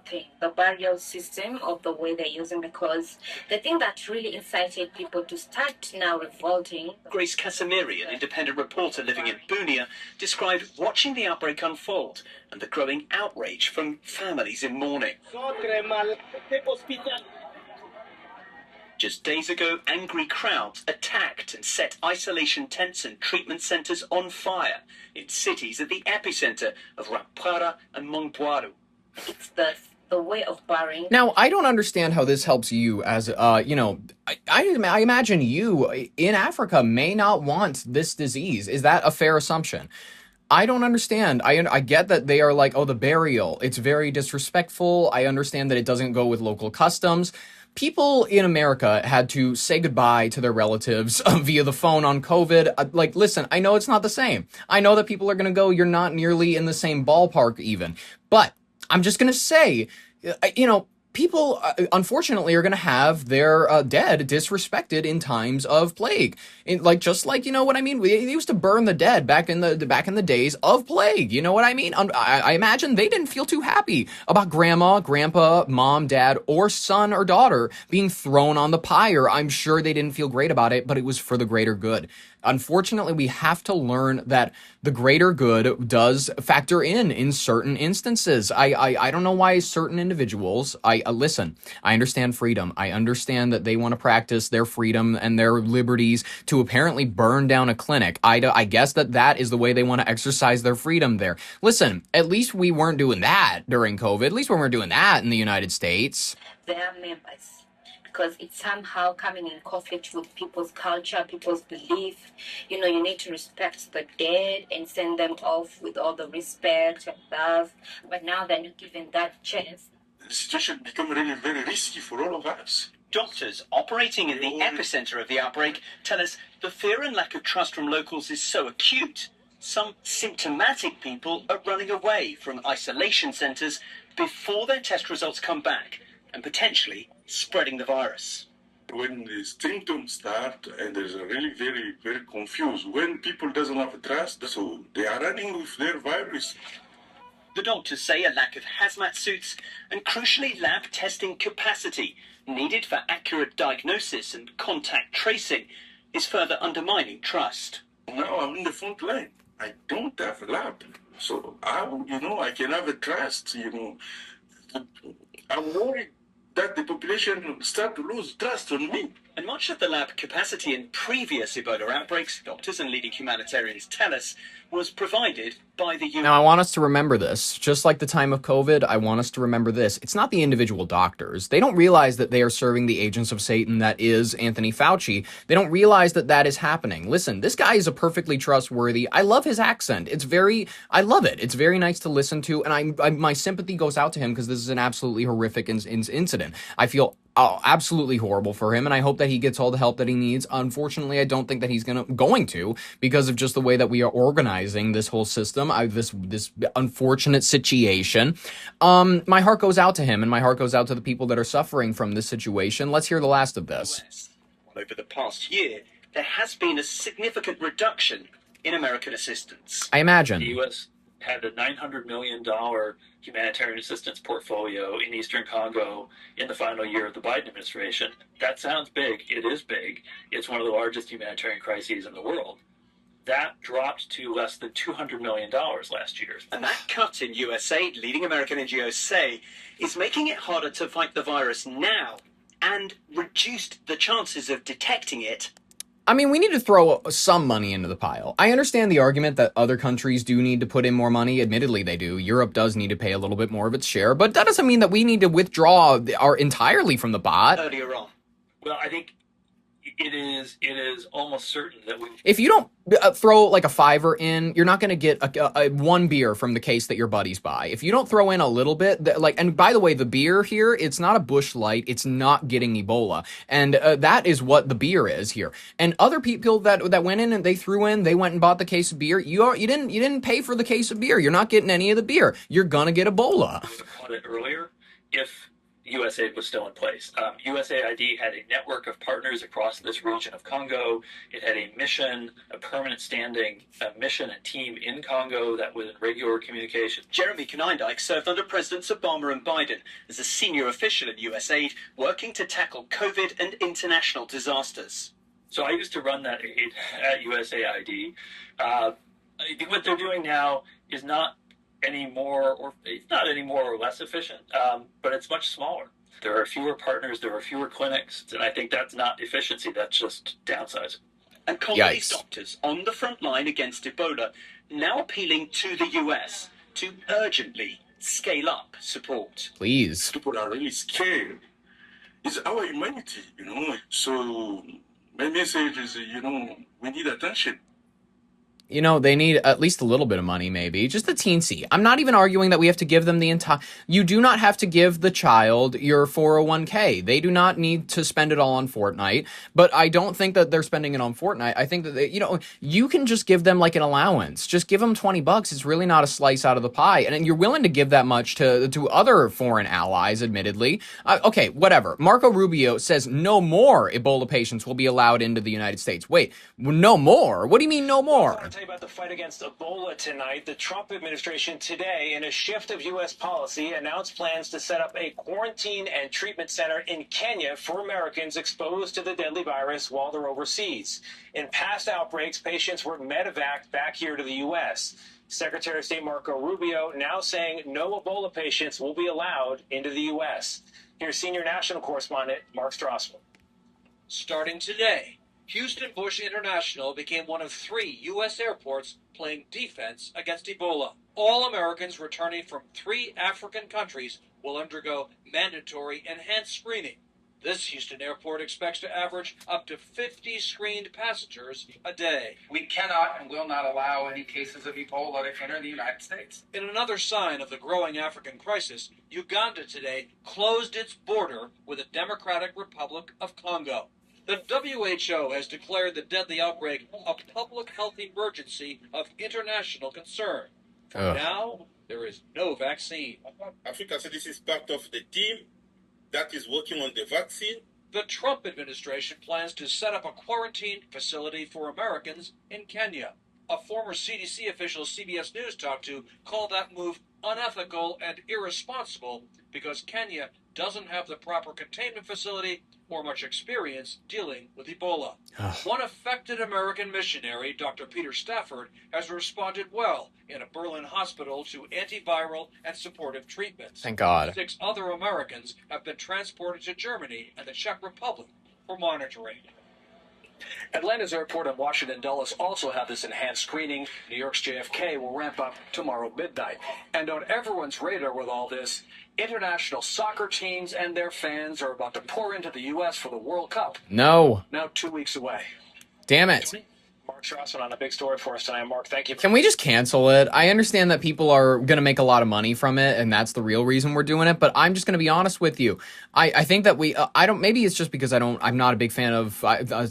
thing, the burial system of the way they're using, because the thing that really incited people to start now revolting. Grace Casimiri, an independent reporter living in Bunia, described watching the outbreak unfold and the growing outrage from families in mourning. Just days ago, angry crowds attacked and set isolation tents and treatment centres on fire in cities at the epicenter of Rapara and Mongbuaru. It's the way of burying. Now, I don't understand how this helps you as, I imagine you in Africa may not want this disease. Is that a fair assumption? I don't understand. I get that they are like, oh, the burial. It's very disrespectful. I understand that it doesn't go with local customs. People in America had to say goodbye to their relatives via the phone on COVID. Listen, I know it's not the same. I know that people are going to go, you're not nearly in the same ballpark even. But I'm just going to say, people, unfortunately, are going to have their dead disrespected in times of plague. You know what I mean? We used to burn the dead back in the days of plague. You know what I mean? I imagine they didn't feel too happy about grandma, grandpa, mom, dad, or son or daughter being thrown on the pyre. I'm sure they didn't feel great about it, but it was for the greater good. Unfortunately, we have to learn that the greater good does factor in certain instances. I don't know why certain individuals, listen, I understand freedom. I understand that they want to practice their freedom and their liberties to apparently burn down a clinic. I guess that is the way they want to exercise their freedom there. Listen, at least we weren't doing that during COVID. At least we weren't doing that in the United States. Their members. Because it's somehow coming in conflict with people's culture, people's belief. You need to respect the dead and send them off with all the respect and love. But now they're not given that chance. The situation becomes really very risky for all of us. Doctors operating in the epicenter of the outbreak tell us the fear and lack of trust from locals is so acute. Some symptomatic people are running away from isolation centres before their test results come back and potentially spreading the virus. When the symptoms start and there's a really very, very confused, when people doesn't have trust, so they are running with their virus. The doctors say a lack of hazmat suits and crucially lab testing capacity needed for accurate diagnosis and contact tracing is further undermining trust. Now I'm in the front line. I don't have a lab. So I can have a trust, I'm worried that the population start to lose trust on me. And much of the lab capacity in previous Ebola outbreaks, doctors and leading humanitarians tell us, was provided by the UN. Now, I want us to remember this. Just like the time of COVID, I want us to remember this. It's not the individual doctors. They don't realize that they are serving the agents of Satan that is Anthony Fauci. They don't realize that is happening. Listen, this guy is a perfectly trustworthy. I love his accent. I love it. It's very nice to listen to, and my sympathy goes out to him because this is an absolutely horrific incident. I feel absolutely horrible for him, and I hope that he gets all the help that he needs. Unfortunately, I don't think that he's going to because of just the way that we are organizing this whole system, this unfortunate situation. My heart goes out to him, and my heart goes out to the people that are suffering from this situation. Let's hear the last of this. Over the past year, there has been a significant reduction in American assistance. I imagine. The U.S. had a $900 million humanitarian assistance portfolio in eastern Congo in the final year of the Biden administration. That sounds big. It is big. It's one of the largest humanitarian crises in the world. That dropped to less than $200 million last year. And that cut in US aid, leading American NGOs say, is making it harder to fight the virus now and reduced the chances of detecting it. I mean, we need to throw some money into the pile. I understand the argument that other countries do need to put in more money. Admittedly, they do. Europe does need to pay a little bit more of its share, but that doesn't mean that we need to withdraw entirely from the pot. Earlier on. Well, I think It is almost certain that we. If you don't throw like a $5 in, you're not going to get a one beer from the case that your buddies buy. If you don't throw in a little bit, and by the way, the beer here, it's not a Busch Light. It's not getting Ebola, and that is what the beer is here. And other people that went in and they went and bought the case of beer. You didn't pay for the case of beer. You're not getting any of the beer. You're gonna get Ebola. I would have caught it earlier if USAID was still in place. USAID had a network of partners across this region of Congo. It had a mission, a permanent standing mission and team in Congo that was in regular communication. Jeremy Konyndyk served under Presidents Obama and Biden as a senior official in USAID, working to tackle COVID and international disasters. So I used to run that aid at USAID. What they're doing now is not any more or less efficient, but it's much smaller. There are fewer partners, there are fewer clinics, and I think that's not efficiency, that's just downsizing. And Congolese doctors on the front line against Ebola now appealing to the US to urgently scale up support. Please. People are really scared. It's our humanity, So my message is, we need attention. They need at least a little bit of money, maybe. Just a teensy. I'm not even arguing that we have to give them the entire... You do not have to give the child your 401k. They do not need to spend it all on Fortnite. But I don't think that they're spending it on Fortnite. I think that, you can just give them like an allowance. Just give them $20. It's really not a slice out of the pie. And you're willing to give that much to other foreign allies, admittedly. Okay, whatever. Marco Rubio says no more Ebola patients will be allowed into the United States. Wait, no more? What do you mean no more? Tell you about the fight against Ebola tonight. The Trump administration today, in a shift of U.S. policy, announced plans to set up a quarantine and treatment center in Kenya for Americans exposed to the deadly virus while they're overseas. In past outbreaks, patients were medevaced back here to the U.S. Secretary of State Marco Rubio now saying no Ebola patients will be allowed into the U.S. Here's senior national correspondent Mark Strassman. Starting today, Houston Bush International became one of 3 U.S. airports playing defense against Ebola. All Americans returning from 3 African countries will undergo mandatory enhanced screening. This Houston airport expects to average up to 50 screened passengers a day. We cannot and will not allow any cases of Ebola to enter the United States. In another sign of the growing African crisis, Uganda today closed its border with the Democratic Republic of Congo. The WHO has declared the deadly outbreak a public health emergency of international concern. For now, there is no vaccine. Africa said this is part of the team that is working on the vaccine. The Trump administration plans to set up a quarantine facility for Americans in Kenya. A former CDC official CBS News talked to called that move unethical and irresponsible because Kenya doesn't have the proper containment facility or much experience dealing with Ebola. One affected American missionary, Dr. Peter Stafford, has responded well in a Berlin hospital to antiviral and supportive treatments. Thank God. 6 other Americans have been transported to Germany and the Czech Republic for monitoring. Atlanta's airport and Washington Dulles also have this enhanced screening. New York's JFK will ramp up tomorrow midnight. And on everyone's radar with all this, international soccer teams and their fans are about to pour into the U.S. for the World Cup. No. Now 2 weeks away. Damn it. Mark Strassman on a big story for us tonight. Mark, thank you. Can we just cancel it? I understand that people are going to make a lot of money from it, and that's the real reason we're doing it, but I'm just going to be honest with you. I think that maybe it's just because I'm not a big fan of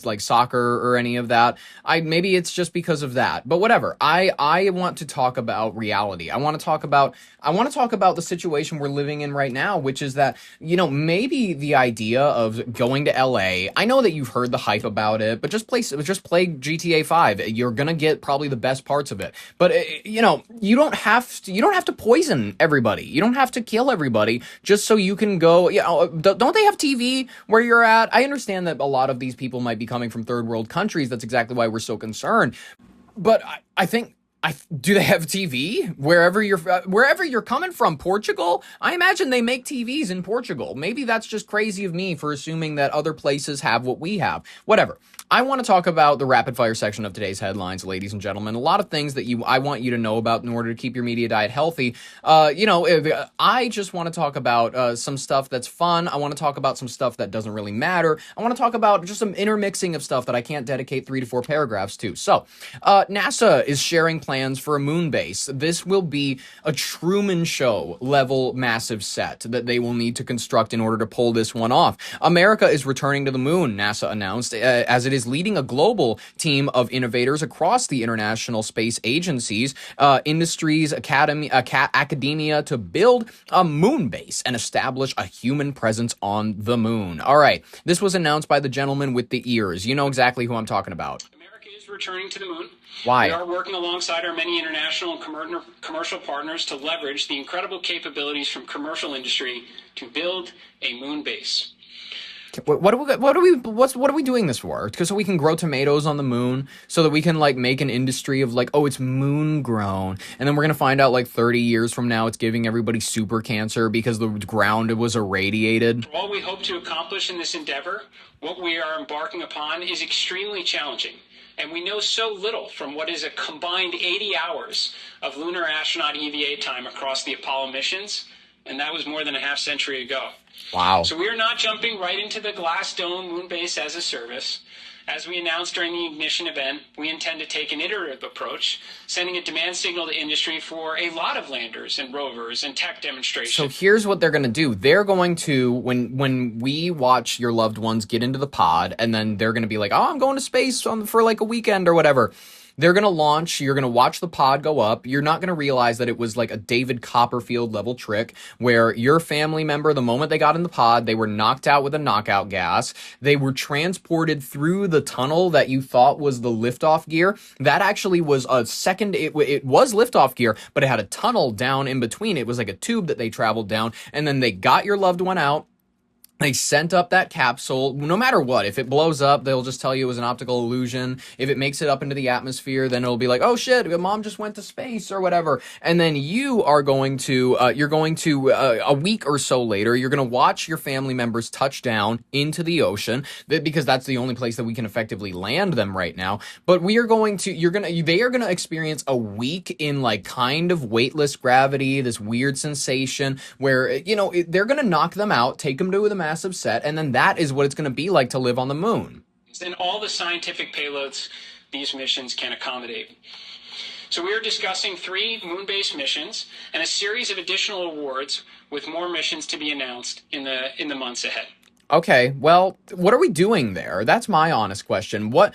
like soccer or any of that. Maybe it's just because of that, but whatever. I want to talk about reality. I want to talk about the situation we're living in right now, which is that, maybe the idea of going to LA, I know that you've heard the hype about it, but just play GTA 5. You're going to get probably the best parts of it. But you don't have to poison everybody. You don't have to kill everybody just so you can go, don't they have TV where you're at? I understand that a lot of these people might be coming from third world countries. That's exactly why we're so concerned. But I think Do they have TV wherever you're coming from? Portugal? I imagine they make TVs in Portugal. Maybe that's just crazy of me for assuming that other places have what we have. Whatever. I want to talk about the rapid fire section of today's headlines, ladies and gentlemen. A lot of things that I want you to know about in order to keep your media diet healthy. I just want to talk about some stuff that's fun. I want to talk about some stuff that doesn't really matter. I want to talk about just some intermixing of stuff that I can't dedicate 3 to 4 paragraphs to. So, NASA is sharing plans for a moon base. This will be a Truman Show level massive set that they will need to construct in order to pull this one off. America is returning to the moon, NASA announced, as it is leading a global team of innovators across the international space agencies, industries, academia to build a moon base and establish a human presence on the moon. All right, this was announced by the gentleman with the ears. You know exactly who I'm talking about. America is returning to the moon. Why? We are working alongside our many international and commercial partners to leverage the incredible capabilities from commercial industry to build a moon base. What are we doing this for? Because so we can grow tomatoes on the moon, so that we can like make an industry of like, oh, it's moon grown, and then we're gonna find out like 30 years from now it's giving everybody super cancer because the ground was irradiated. What we hope to accomplish in this endeavor, what we are embarking upon, is extremely challenging. And we know so little from what is a combined 80 hours of lunar astronaut EVA time across the Apollo missions, and that was more than a half century ago. Wow. So we are not jumping right into the glass dome moon base as a service. As we announced during the ignition event, we intend to take an iterative approach, sending a demand signal to industry for a lot of landers and rovers and tech demonstrations. So here's what they're going to do. They're going to, when we watch your loved ones get into the pod, and then they're going to be like, oh, I'm going to space for like a weekend or whatever. They're going to launch, you're going to watch the pod go up. You're not going to realize that it was like a David Copperfield level trick where your family member, the moment they got in the pod, they were knocked out with a knockout gas. They were transported through the tunnel that you thought was the liftoff gear. That actually was a second, it was liftoff gear, but it had a tunnel down in between. It was like a tube that they traveled down, and then they got your loved one out. They sent up that capsule. No matter what, if it blows up, they'll just tell you it was an optical illusion. If it makes it up into the atmosphere, then it'll be like, oh shit, mom just went to space or whatever. And then you are going to, a week or so later, you're going to watch your family members touch down into the ocean, because that's the only place that we can effectively land them right now. But they are going to experience a week in like kind of weightless gravity, this weird sensation where, they're going to knock them out, take them to the massive set, and then that is what it's going to be like to live on the moon. And all the scientific payloads these missions can accommodate. So we are discussing 3 moon-based missions and a series of additional awards, with more missions to be announced in the months ahead. Okay, well, what are we doing there? That's my honest question. What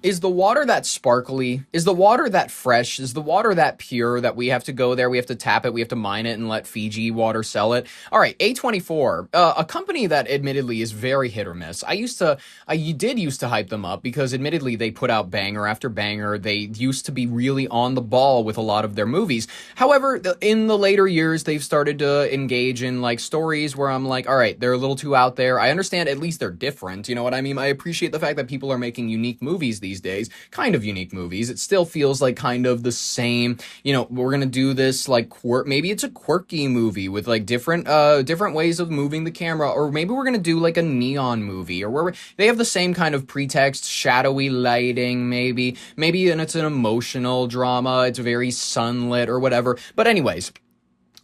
is the water that sparkly? Is the water that fresh? Is the water that pure that we have to go there, we have to tap it, we have to mine it and let Fiji water sell it? All right, A24, a company that admittedly is very hit or miss. I did used to hype them up because admittedly they put out banger after banger. They used to be really on the ball with a lot of their movies. However, in the later years, they've started to engage in like stories where I'm like, all right, they're a little too out there. I understand at least they're different. You know what I mean? I appreciate the fact that people are making unique movies these days, kind of unique movies. It still feels like kind of the same, we're going to do this like maybe it's a quirky movie with like different ways of moving the camera, or maybe we're going to do like a neon movie, or where they have the same kind of pretext, shadowy lighting, maybe, and it's an emotional drama. It's very sunlit or whatever. But anyways,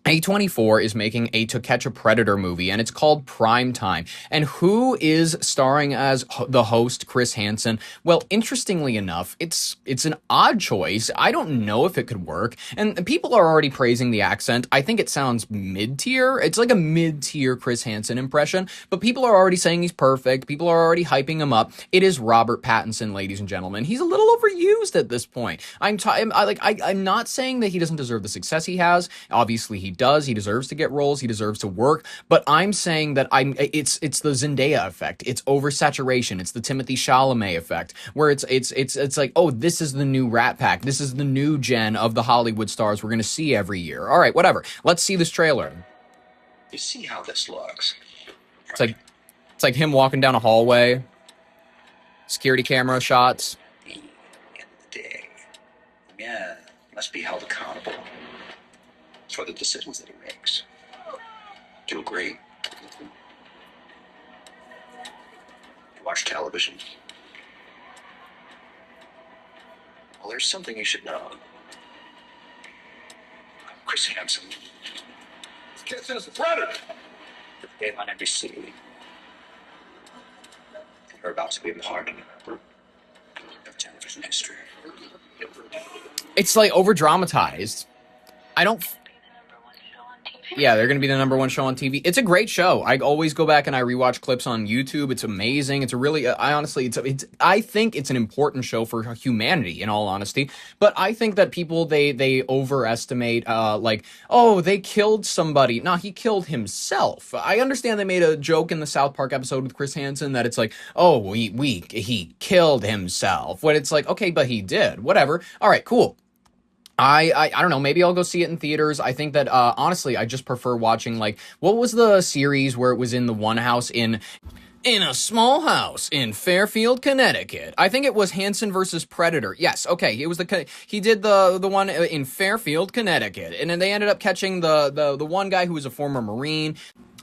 A24 is making a To Catch a Predator movie, and it's called Prime Time. And who is starring as the host, Chris Hansen? Well, interestingly enough, it's an odd choice. I don't know if it could work. And people are already praising the accent. I think it sounds mid-tier. It's like a mid-tier Chris Hansen impression, but people are already saying he's perfect. People are already hyping him up. It is Robert Pattinson, ladies and gentlemen. He's a little overused at this point. I'm not saying that he doesn't deserve the success he has. Obviously, he deserves to get roles, he deserves to work, but I'm saying that it's the Zendaya effect, it's oversaturation, it's the Timothy Chalamet effect, where it's like, oh, this is the new Rat Pack, this is the new gen of the Hollywood stars we're gonna see every year. All right, whatever, let's see this trailer. You see how this looks. It's like him walking down a hallway, security camera shots. End of the day. Yeah, must be held accountable for the decisions that he makes. Do you agree? You watch television? Well, there's something you should know. Chris Hansen. This kid is a predator. Game on NBC. You're about to be a part of television history. It's like over dramatized. I don't. Yeah, they're going to be the #1 show on TV. It's a great show. I always go back and I rewatch clips on YouTube. It's amazing. It's a really, I honestly, I think it's an important show for humanity, in all honesty. But I think that people, they overestimate, like, oh, they killed somebody. No, he killed himself. I understand they made a joke in the South Park episode with Chris Hansen that it's like, oh, he killed himself. When it's like, okay, but he did. Whatever. All right, cool. I don't know, maybe I'll go see it in theaters. I think that, honestly, I just prefer watching, like, what was the series where it was in the one house in a small house in Fairfield, Connecticut? I think it was Hansen versus Predator. Yes, okay, he did the one in Fairfield, Connecticut, and then they ended up catching the one guy who was a former Marine,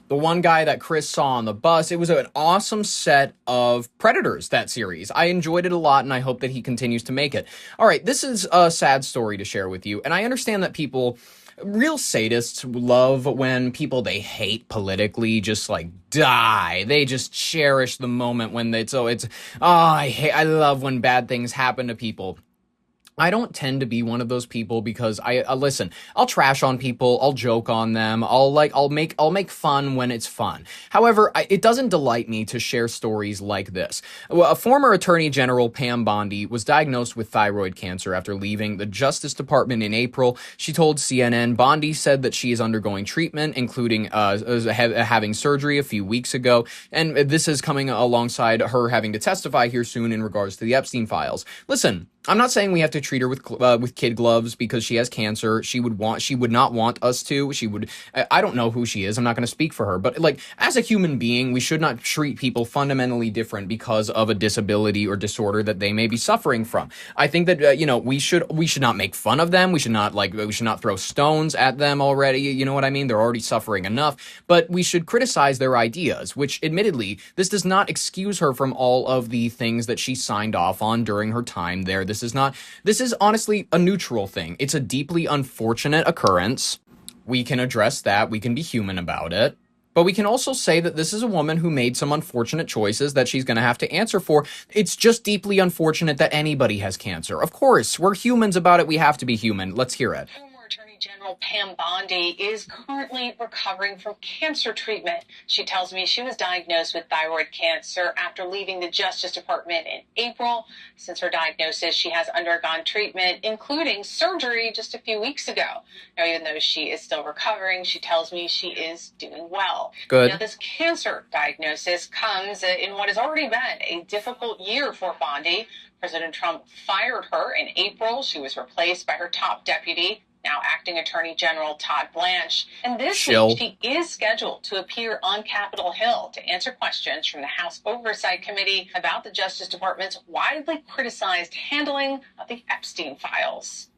the one guy that Chris saw on the bus. It was an awesome set of Predators, that series. I enjoyed it a lot, and I hope that he continues to make it. All right, this is a sad story to share with you, and I understand that people, real sadists, love when people they hate politically just, like, die. They just cherish the moment when I love when bad things happen to people. I don't tend to be one of those people because listen, I'll trash on people, I'll joke on them, I'll make fun when it's fun. However, it doesn't delight me to share stories like this. A former Attorney General, Pam Bondi, was diagnosed with thyroid cancer after leaving the Justice Department in April. She told CNN Bondi said that she is undergoing treatment, including having surgery a few weeks ago, and this is coming alongside her having to testify here soon in regards to the Epstein files. Listen, I'm not saying we have to treat her with kid gloves because she has cancer. She would not want us to. I don't know who she is. I'm not going to speak for her. But, like, as a human being, we should not treat people fundamentally different because of a disability or disorder that they may be suffering from. I think that, we should not make fun of them. We should not throw stones at them already. You know what I mean? They're already suffering enough. But we should criticize their ideas, which, admittedly, this does not excuse her from all of the things that she signed off on during her time there. This is honestly a neutral thing. It's a deeply unfortunate occurrence. We can address that. We can be human about it. But we can also say that this is a woman who made some unfortunate choices that she's going to have to answer for. It's just deeply unfortunate that anybody has cancer. Of course, we're humans about it. We have to be human. Let's hear it. General Pam Bondi is currently recovering from cancer treatment. She tells me she was diagnosed with thyroid cancer after leaving the Justice Department in April. Since her diagnosis, she has undergone treatment, including surgery, just a few weeks ago. Now, even though she is still recovering, she tells me she is doing well. Good. Now, this cancer diagnosis comes in what has already been a difficult year for Bondi. President Trump fired her in April. She was replaced by her top deputy, now Acting Attorney General Todd Blanche. And this week, she is scheduled to appear on Capitol Hill to answer questions from the House Oversight Committee about the Justice Department's widely criticized handling of the Epstein files.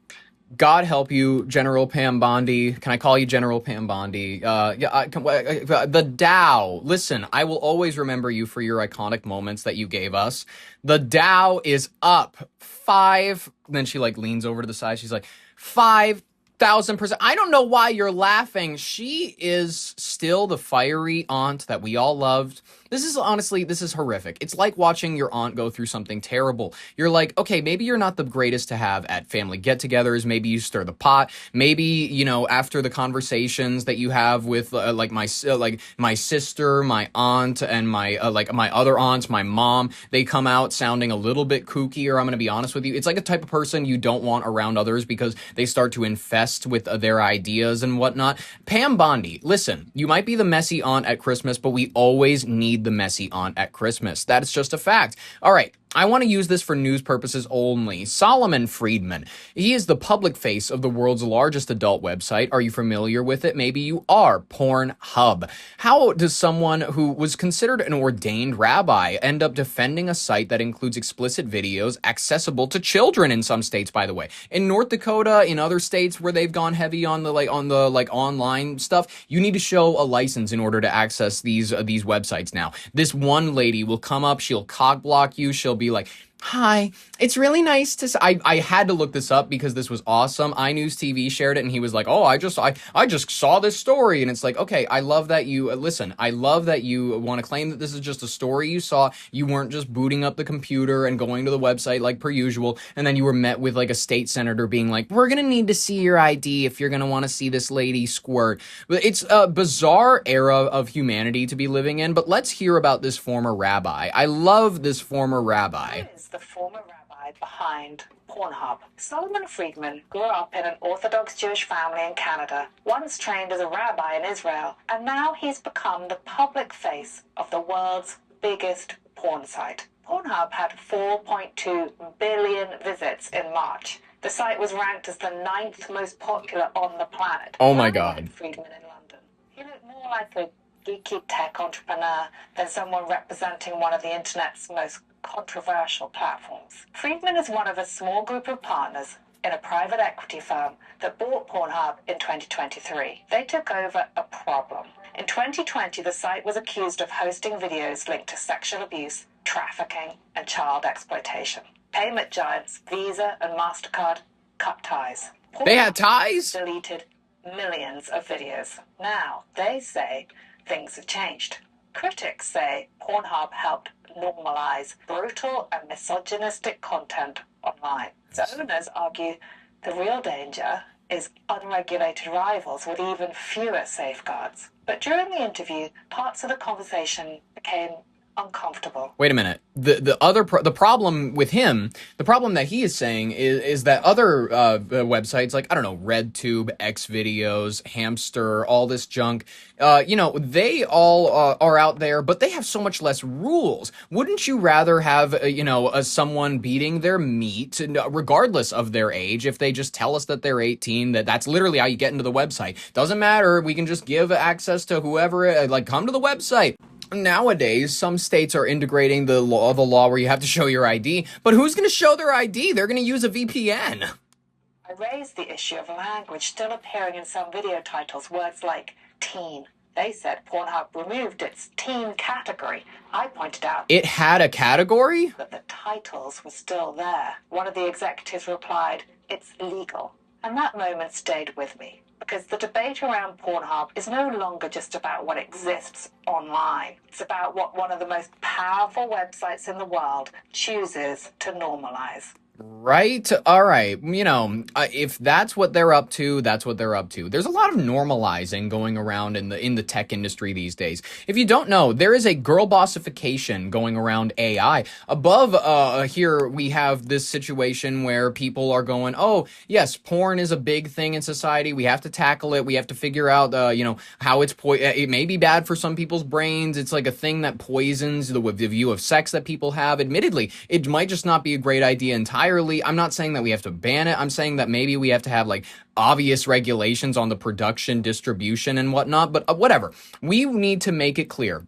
God help you, General Pam Bondi. Can I call you General Pam Bondi? The Dow. Listen, I will always remember you for your iconic moments that you gave us. The Dow is up 5. Then she leans over to the side. She's like, 5,000%. I don't know why you're laughing. She is still the fiery aunt that we all loved. This is horrific. It's like watching your aunt go through something terrible. You're like, okay, maybe you're not the greatest to have at family get-togethers. Maybe you stir the pot. Maybe, after the conversations that you have with my sister, my aunt, and my other aunts, my mom, they come out sounding a little bit kooky, or I'm going to be honest with you. It's like a type of person you don't want around others because they start to infest with their ideas and whatnot. Pam Bondi, listen, you might be the messy aunt at Christmas, but we always need the messy aunt at Christmas. That is just a fact. All right. I want to use this for news purposes only. Solomon Friedman. He is the public face of the world's largest adult website. Are you familiar with it? Maybe you are. Pornhub. How does someone who was considered an ordained rabbi end up defending a site that includes explicit videos accessible to children in some states, by the way? In North Dakota, in other states where they've gone heavy on the online stuff, you need to show a license in order to access these websites now. This one lady will come up, she'll cock block you, she'll be like, hi, it's really nice to... I had to look this up because this was awesome. iNews TV shared it, and he was like, oh, I just saw this story. And it's like, okay, I love that you... listen, I love that you want to claim that this is just a story you saw. You weren't just booting up the computer and going to the website like per usual, and then you were met with like a state senator being like, we're going to need to see your ID if you're going to want to see this lady squirt. But it's a bizarre era of humanity to be living in, but let's hear about this former rabbi. I love this former rabbi. The former rabbi behind Pornhub. Solomon Friedman grew up in an Orthodox Jewish family in Canada, once trained as a rabbi in Israel, and now he's become the public face of the world's biggest porn site. Pornhub had 4.2 billion visits in March. The site was ranked as the 9th most popular on the planet. Oh my God. Friedman in London. He looked more like a geeky tech entrepreneur than someone representing one of the internet's most controversial platforms. Friedman is one of a small group of partners in a private equity firm that bought Pornhub in 2023. They took over a problem. In 2020, the site was accused of hosting videos linked to sexual abuse, trafficking, and child exploitation. Payment giants Visa and MasterCard cut ties. They had ties? Deleted millions of videos. Now, they say things have changed. Critics say Pornhub helped normalize brutal and misogynistic content online. The owners argue the real danger is unregulated rivals with even fewer safeguards. But during the interview, parts of the conversation became uncomfortable. Wait a minute. The problem with him, the problem that he is saying is that other websites like, I don't know, RedTube, Xvideos, Hamster, all this junk, they all are out there, but they have so much less rules. Wouldn't you rather have, someone beating their meat, regardless of their age, if they just tell us that they're 18, that's literally how you get into the website. Doesn't matter. We can just give access to whoever, come to the website. Nowadays, some states are integrating the law where you have to show your ID, but who's going to show their ID? They're going to use a VPN. I raised the issue of language still appearing in some video titles, words like teen. They said Pornhub removed its teen category. I pointed out it had a category? But the titles were still there. One of the executives replied, it's legal. And that moment stayed with me. Because the debate around Pornhub is no longer just about what exists online. It's about what one of the most powerful websites in the world chooses to normalize. Right? All right. If that's what they're up to, that's what they're up to. There's a lot of normalizing going around in the tech industry these days. If you don't know, there is a girl bossification going around AI. Above here, we have this situation where people are going, oh, yes, porn is a big thing in society. We have to tackle it. We have to figure out, how it may be bad for some people's brains. It's like a thing that poisons the view of sex that people have. Admittedly, it might just not be a great idea entirely. I'm not saying that we have to ban it. I'm saying that maybe we have to have obvious regulations on the production, distribution, and whatnot. But whatever. We need to make it clear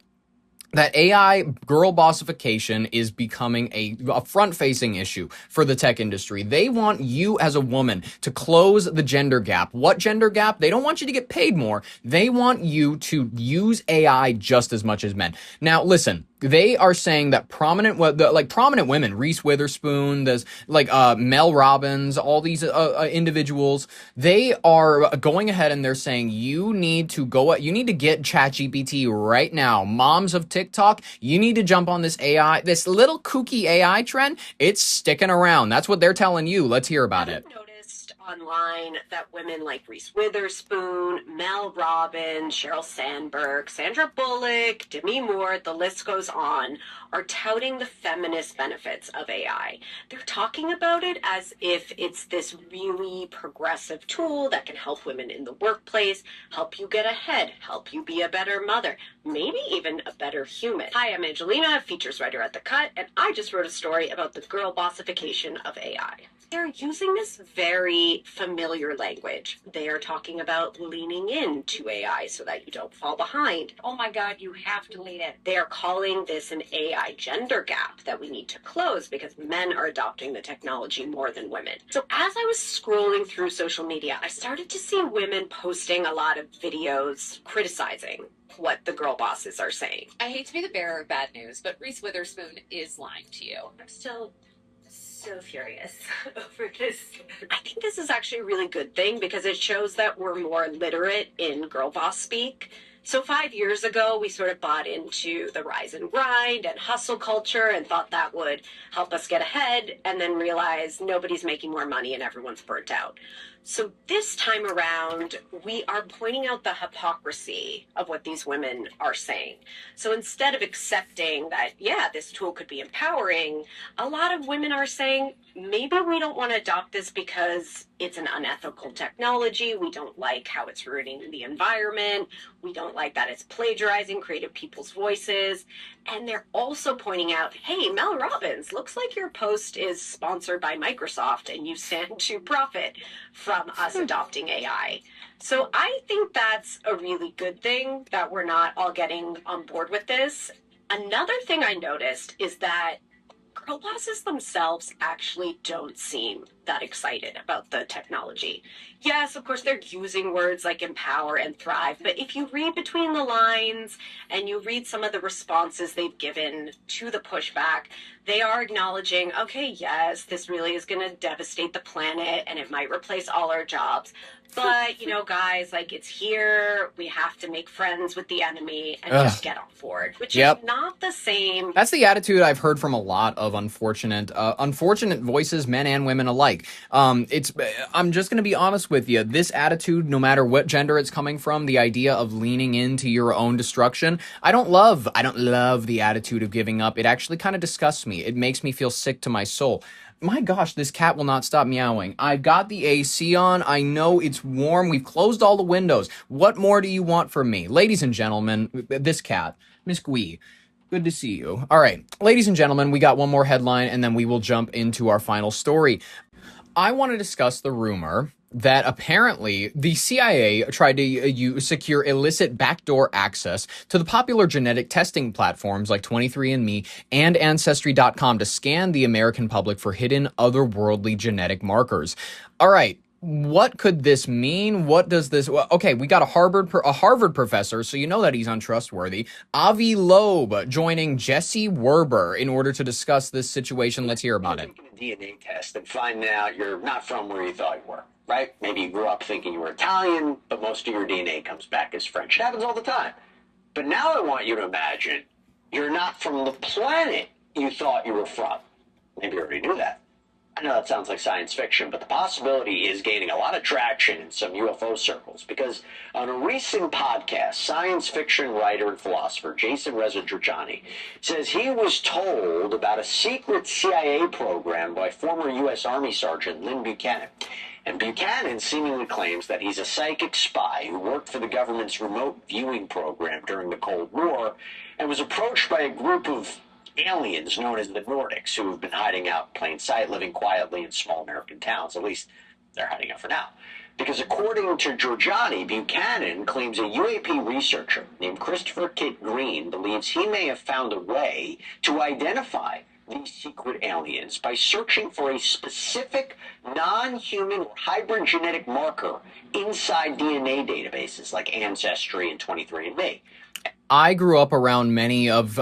that AI girl bossification is becoming a front-facing issue for the tech industry. They want you as a woman to close the gender gap. What gender gap? They don't want you to get paid more. They want you to use AI just as much as men. Now, listen. They are saying that prominent women, Reese Witherspoon, there's Mel Robbins, all these individuals, they are going ahead and they're saying you need to get ChatGPT right now. Moms of TikTok, you need to jump on this this little kooky AI trend. It's sticking around. That's what they're telling you. Let's hear about it. Noticed online that women like Reese Witherspoon, Mel Robbins, Sheryl Sandberg, Sandra Bullock, Demi Moore, the list goes on, are touting the feminist benefits of AI. They're talking about it as if it's this really progressive tool that can help women in the workplace, help you get ahead, help you be a better mother, maybe even a better human. Hi, I'm Angelina, features writer at The Cut, and I just wrote a story about the girl bossification of AI. They're using this very familiar language. They are talking about leaning into AI so that you don't fall behind. Oh my God, you have to lean in. They are calling this an AI gender gap that we need to close because men are adopting the technology more than women. So as I was scrolling through social media, I started to see women posting a lot of videos criticizing what the girl bosses are saying. I hate to be the bearer of bad news, but Reese Witherspoon is lying to you. I'm still so furious over this. I think this is actually a really good thing because it shows that we're more literate in girl boss speak. So 5 years ago, we sort of bought into the rise and grind and hustle culture and thought that would help us get ahead, and then realized nobody's making more money and everyone's burnt out. So this time around, we are pointing out the hypocrisy of what these women are saying. So instead of accepting that, yeah, this tool could be empowering, a lot of women are saying, maybe we don't want to adopt this because it's an unethical technology. We don't like how it's ruining the environment. We don't like that it's plagiarizing creative people's voices. And they're also pointing out, hey, Mel Robbins, looks like your post is sponsored by Microsoft and you stand to profit from us adopting AI. So I think that's a really good thing that we're not all getting on board with this. Another thing I noticed is that girl bosses themselves actually don't seem that excited about the technology. Yes, of course, they're using words like empower and thrive, but if you read between the lines and you read some of the responses they've given to the pushback, they are acknowledging, okay, yes, this really is going to devastate the planet and it might replace all our jobs. But, you know, guys, like, it's here. We have to make friends with the enemy and just get on board, which is not the same. That's the attitude I've heard from a lot of unfortunate voices, men and women alike. I'm just going to be honest with you. This attitude, no matter what gender it's coming from, the idea of leaning into your own destruction, I don't love the attitude of giving up. It actually kind of disgusts me. It makes me feel sick to my soul. My gosh, this cat will not stop meowing. I've got the AC on. I know it's warm. We've closed all the windows. What more do you want from me? Ladies and gentlemen, this cat, Miss Gui, good to see you. All right, ladies and gentlemen, we got one more headline, and then we will jump into our final story. I want to discuss the rumor that apparently the CIA tried to secure illicit backdoor access to the popular genetic testing platforms like 23andMe and Ancestry.com to scan the American public for hidden otherworldly genetic markers. All right. What could this mean? What does this... Well, okay, we got a Harvard professor, so you know that he's untrustworthy. Avi Loeb joining Jesse Werber in order to discuss this situation. Let's hear about it. A DNA test and find out you're not from where you thought you were, right? Maybe you grew up thinking you were Italian, but most of your DNA comes back as French. It happens all the time. But now I want you to imagine you're not from the planet you thought you were from. Maybe you already knew that. I know that sounds like science fiction, but the possibility is gaining a lot of traction in some UFO circles because on a recent podcast, science fiction writer and philosopher Jason Rezajani says he was told about a secret CIA program by former U.S. Army Sergeant Lynn Buchanan. And Buchanan seemingly claims that he's a psychic spy who worked for the government's remote viewing program during the Cold War and was approached by a group of aliens known as the Nordics who have been hiding out in plain sight, living quietly in small American towns. At least they're hiding out for now. Because according to Georgiani, Buchanan claims a UAP researcher named Christopher Kit Green believes he may have found a way to identify these secret aliens by searching for a specific non-human or hybrid genetic marker inside DNA databases like Ancestry and 23andMe. I grew up around many of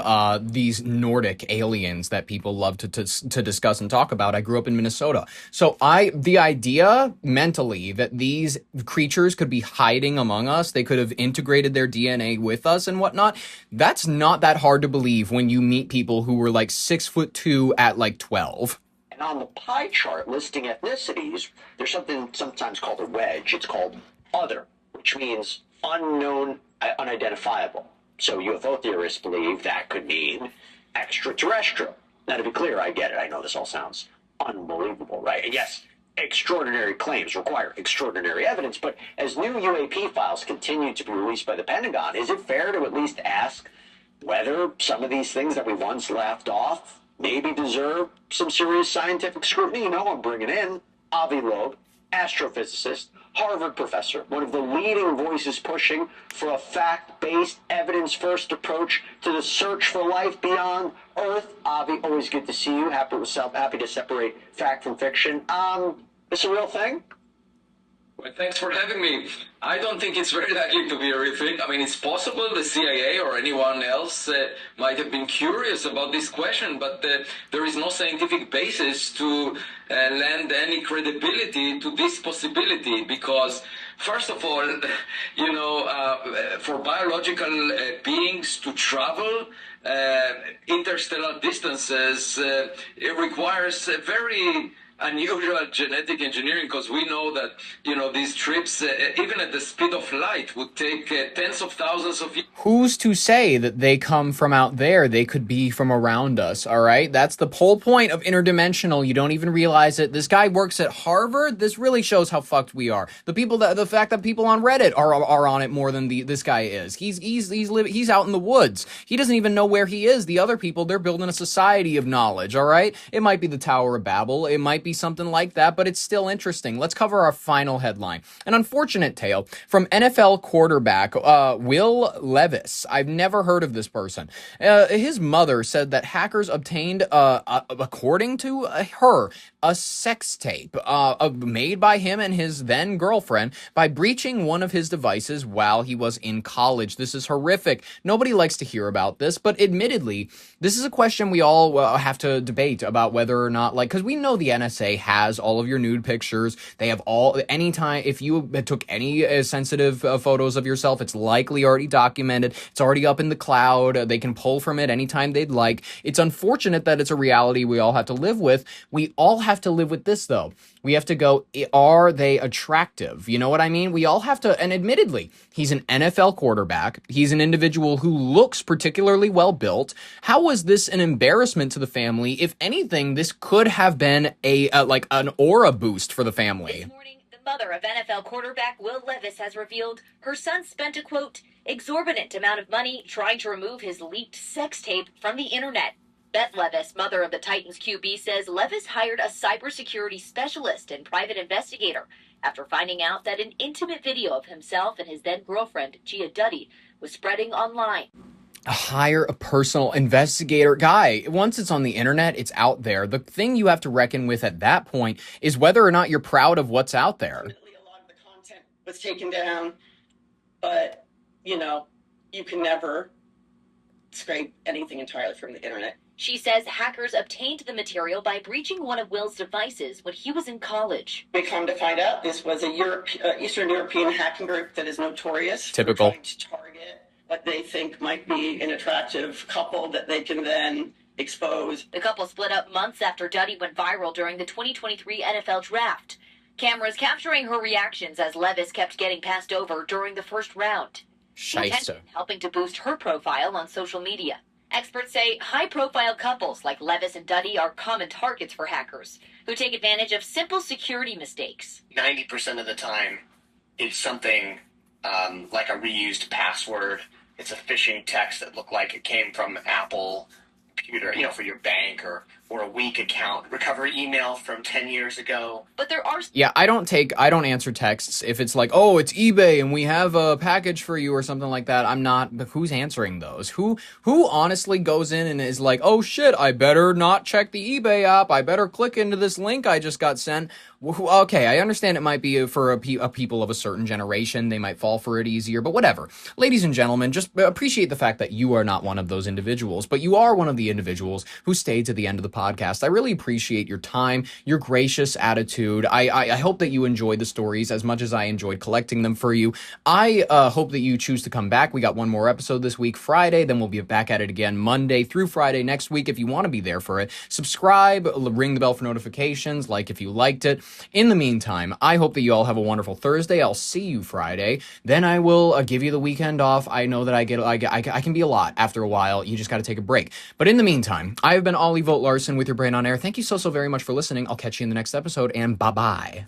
these Nordic aliens that people love to discuss and talk about. I grew up in Minnesota. So the idea mentally that these creatures could be hiding among us, they could have integrated their DNA with us and whatnot, that's not that hard to believe when you meet people who were like 6'2" at like 12. And On the pie chart listing ethnicities, there's something sometimes called a wedge. It's called other, which means unknown, unidentifiable. So UFO theorists believe that could mean extraterrestrial. Now, to be clear, I get it. I know this all sounds unbelievable, right? And yes, extraordinary claims require extraordinary evidence, but as new UAP files continue to be released by the Pentagon, is it fair to at least ask whether some of these things that we once laughed off maybe deserve some serious scientific scrutiny? You know, I'm bringing in Avi Loeb, astrophysicist, Harvard professor, one of the leading voices pushing for a fact-based, evidence-first approach to the search for life beyond Earth. Avi, always good to see you. Happy to separate fact from fiction. This a real thing? Well, thanks for having me. I don't think it's very likely to be a real thing. I mean, it's possible the CIA or anyone else might have been curious about this question, but there is no scientific basis to lend any credibility to this possibility because, first of all, you know, for biological beings to travel interstellar distances, it requires a very unusual genetic engineering, because we know that, you know, these trips, even at the speed of light, would take tens of thousands of years. Who's to say that they come from out there? They could be from around us, all right? That's the whole point of interdimensional. You don't even realize it. This guy works at Harvard. This really shows how fucked we are. The fact that people on Reddit are on it more than this guy is. He's out in the woods. He doesn't even know where he is. The other people, they're building a society of knowledge, all right? It might be the Tower of Babel. It might be something like that, but it's still interesting. Let's cover our final headline. An unfortunate tale from NFL quarterback Will Levis. I've never heard of this person. His mother said that hackers obtained, according to her, a sex tape made by him and his then girlfriend by breaching one of his devices while he was in college. This is horrific. Nobody likes to hear about this, but admittedly, this is a question we all have to debate about whether or not, like, because we know the NSA has all of your nude pictures. They have anytime, if you took any sensitive photos of yourself, it's likely already documented. It's already up in the cloud. They can pull from it anytime they'd like. It's unfortunate that it's a reality we all have to live with. We all have to live with this, though. We have to go, are they attractive? You know what I mean? We all have to, and admittedly, he's an NFL quarterback. He's an individual who looks particularly well built. How was this an embarrassment to the family? If anything, this could have been like an aura boost for the family. This morning, the mother of NFL quarterback Will Levis has revealed her son spent a, quote, exorbitant amount of money trying to remove his leaked sex tape from the internet. Beth Levis, mother of the Titans QB, says Levis hired a cybersecurity specialist and private investigator after finding out that an intimate video of himself and his then-girlfriend, Gia Duddy, was spreading online. Hire a personal investigator. Guy, once it's on the internet, it's out there. The thing you have to reckon with at that point is whether or not you're proud of what's out there. A lot of the content was taken down, but, you know, you can never scrape anything entirely from the internet. She says hackers obtained the material by breaching one of Will's devices when he was in college. We come to find out this was a Eastern European hacking group that is notorious. Typical. For trying to target what they think might be an attractive couple that they can then expose. The couple split up months after Duddy went viral during the 2023 NFL Draft. Cameras capturing her reactions as Levis kept getting passed over during the first round. Scheisse. Helping to boost her profile on social media. Experts say high-profile couples like Levis and Duddy are common targets for hackers who take advantage of simple security mistakes. 90% of the time, it's something like a reused password. It's a phishing text that looked like it came from Apple computer, you know, for your bank or a weak account. Recover email from 10 years ago. But there are... Yeah, I don't answer texts if it's like, oh, it's eBay and we have a package for you or something like that. I'm not, but who's answering those? Who honestly goes in and is like, oh shit, I better not check the eBay app. I better click into this link I just got sent. Okay, I understand it might be for a people of a certain generation. They might fall for it easier, but whatever. Ladies and gentlemen, just appreciate the fact that you are not one of those individuals, but you are one of the individuals who stayed to the end of the podcast podcast. I really appreciate your time, your gracious attitude. I hope that you enjoyed the stories as much as I enjoyed collecting them for you. I hope that you choose to come back. We got one more episode this week, Friday, then we'll be back at it again Monday through Friday next week. If you want to be there for it, subscribe, ring the bell for notifications, like if you liked it. In the meantime, I hope that you all have a wonderful Thursday. I'll see you Friday. Then I will give you the weekend off. I know that I can be a lot after a while. You just got to take a break. But in the meantime, I have been Ollie Vogt Larson with your Brain on Air. Thank you so very much for listening. I'll catch you in the next episode, and bye-bye.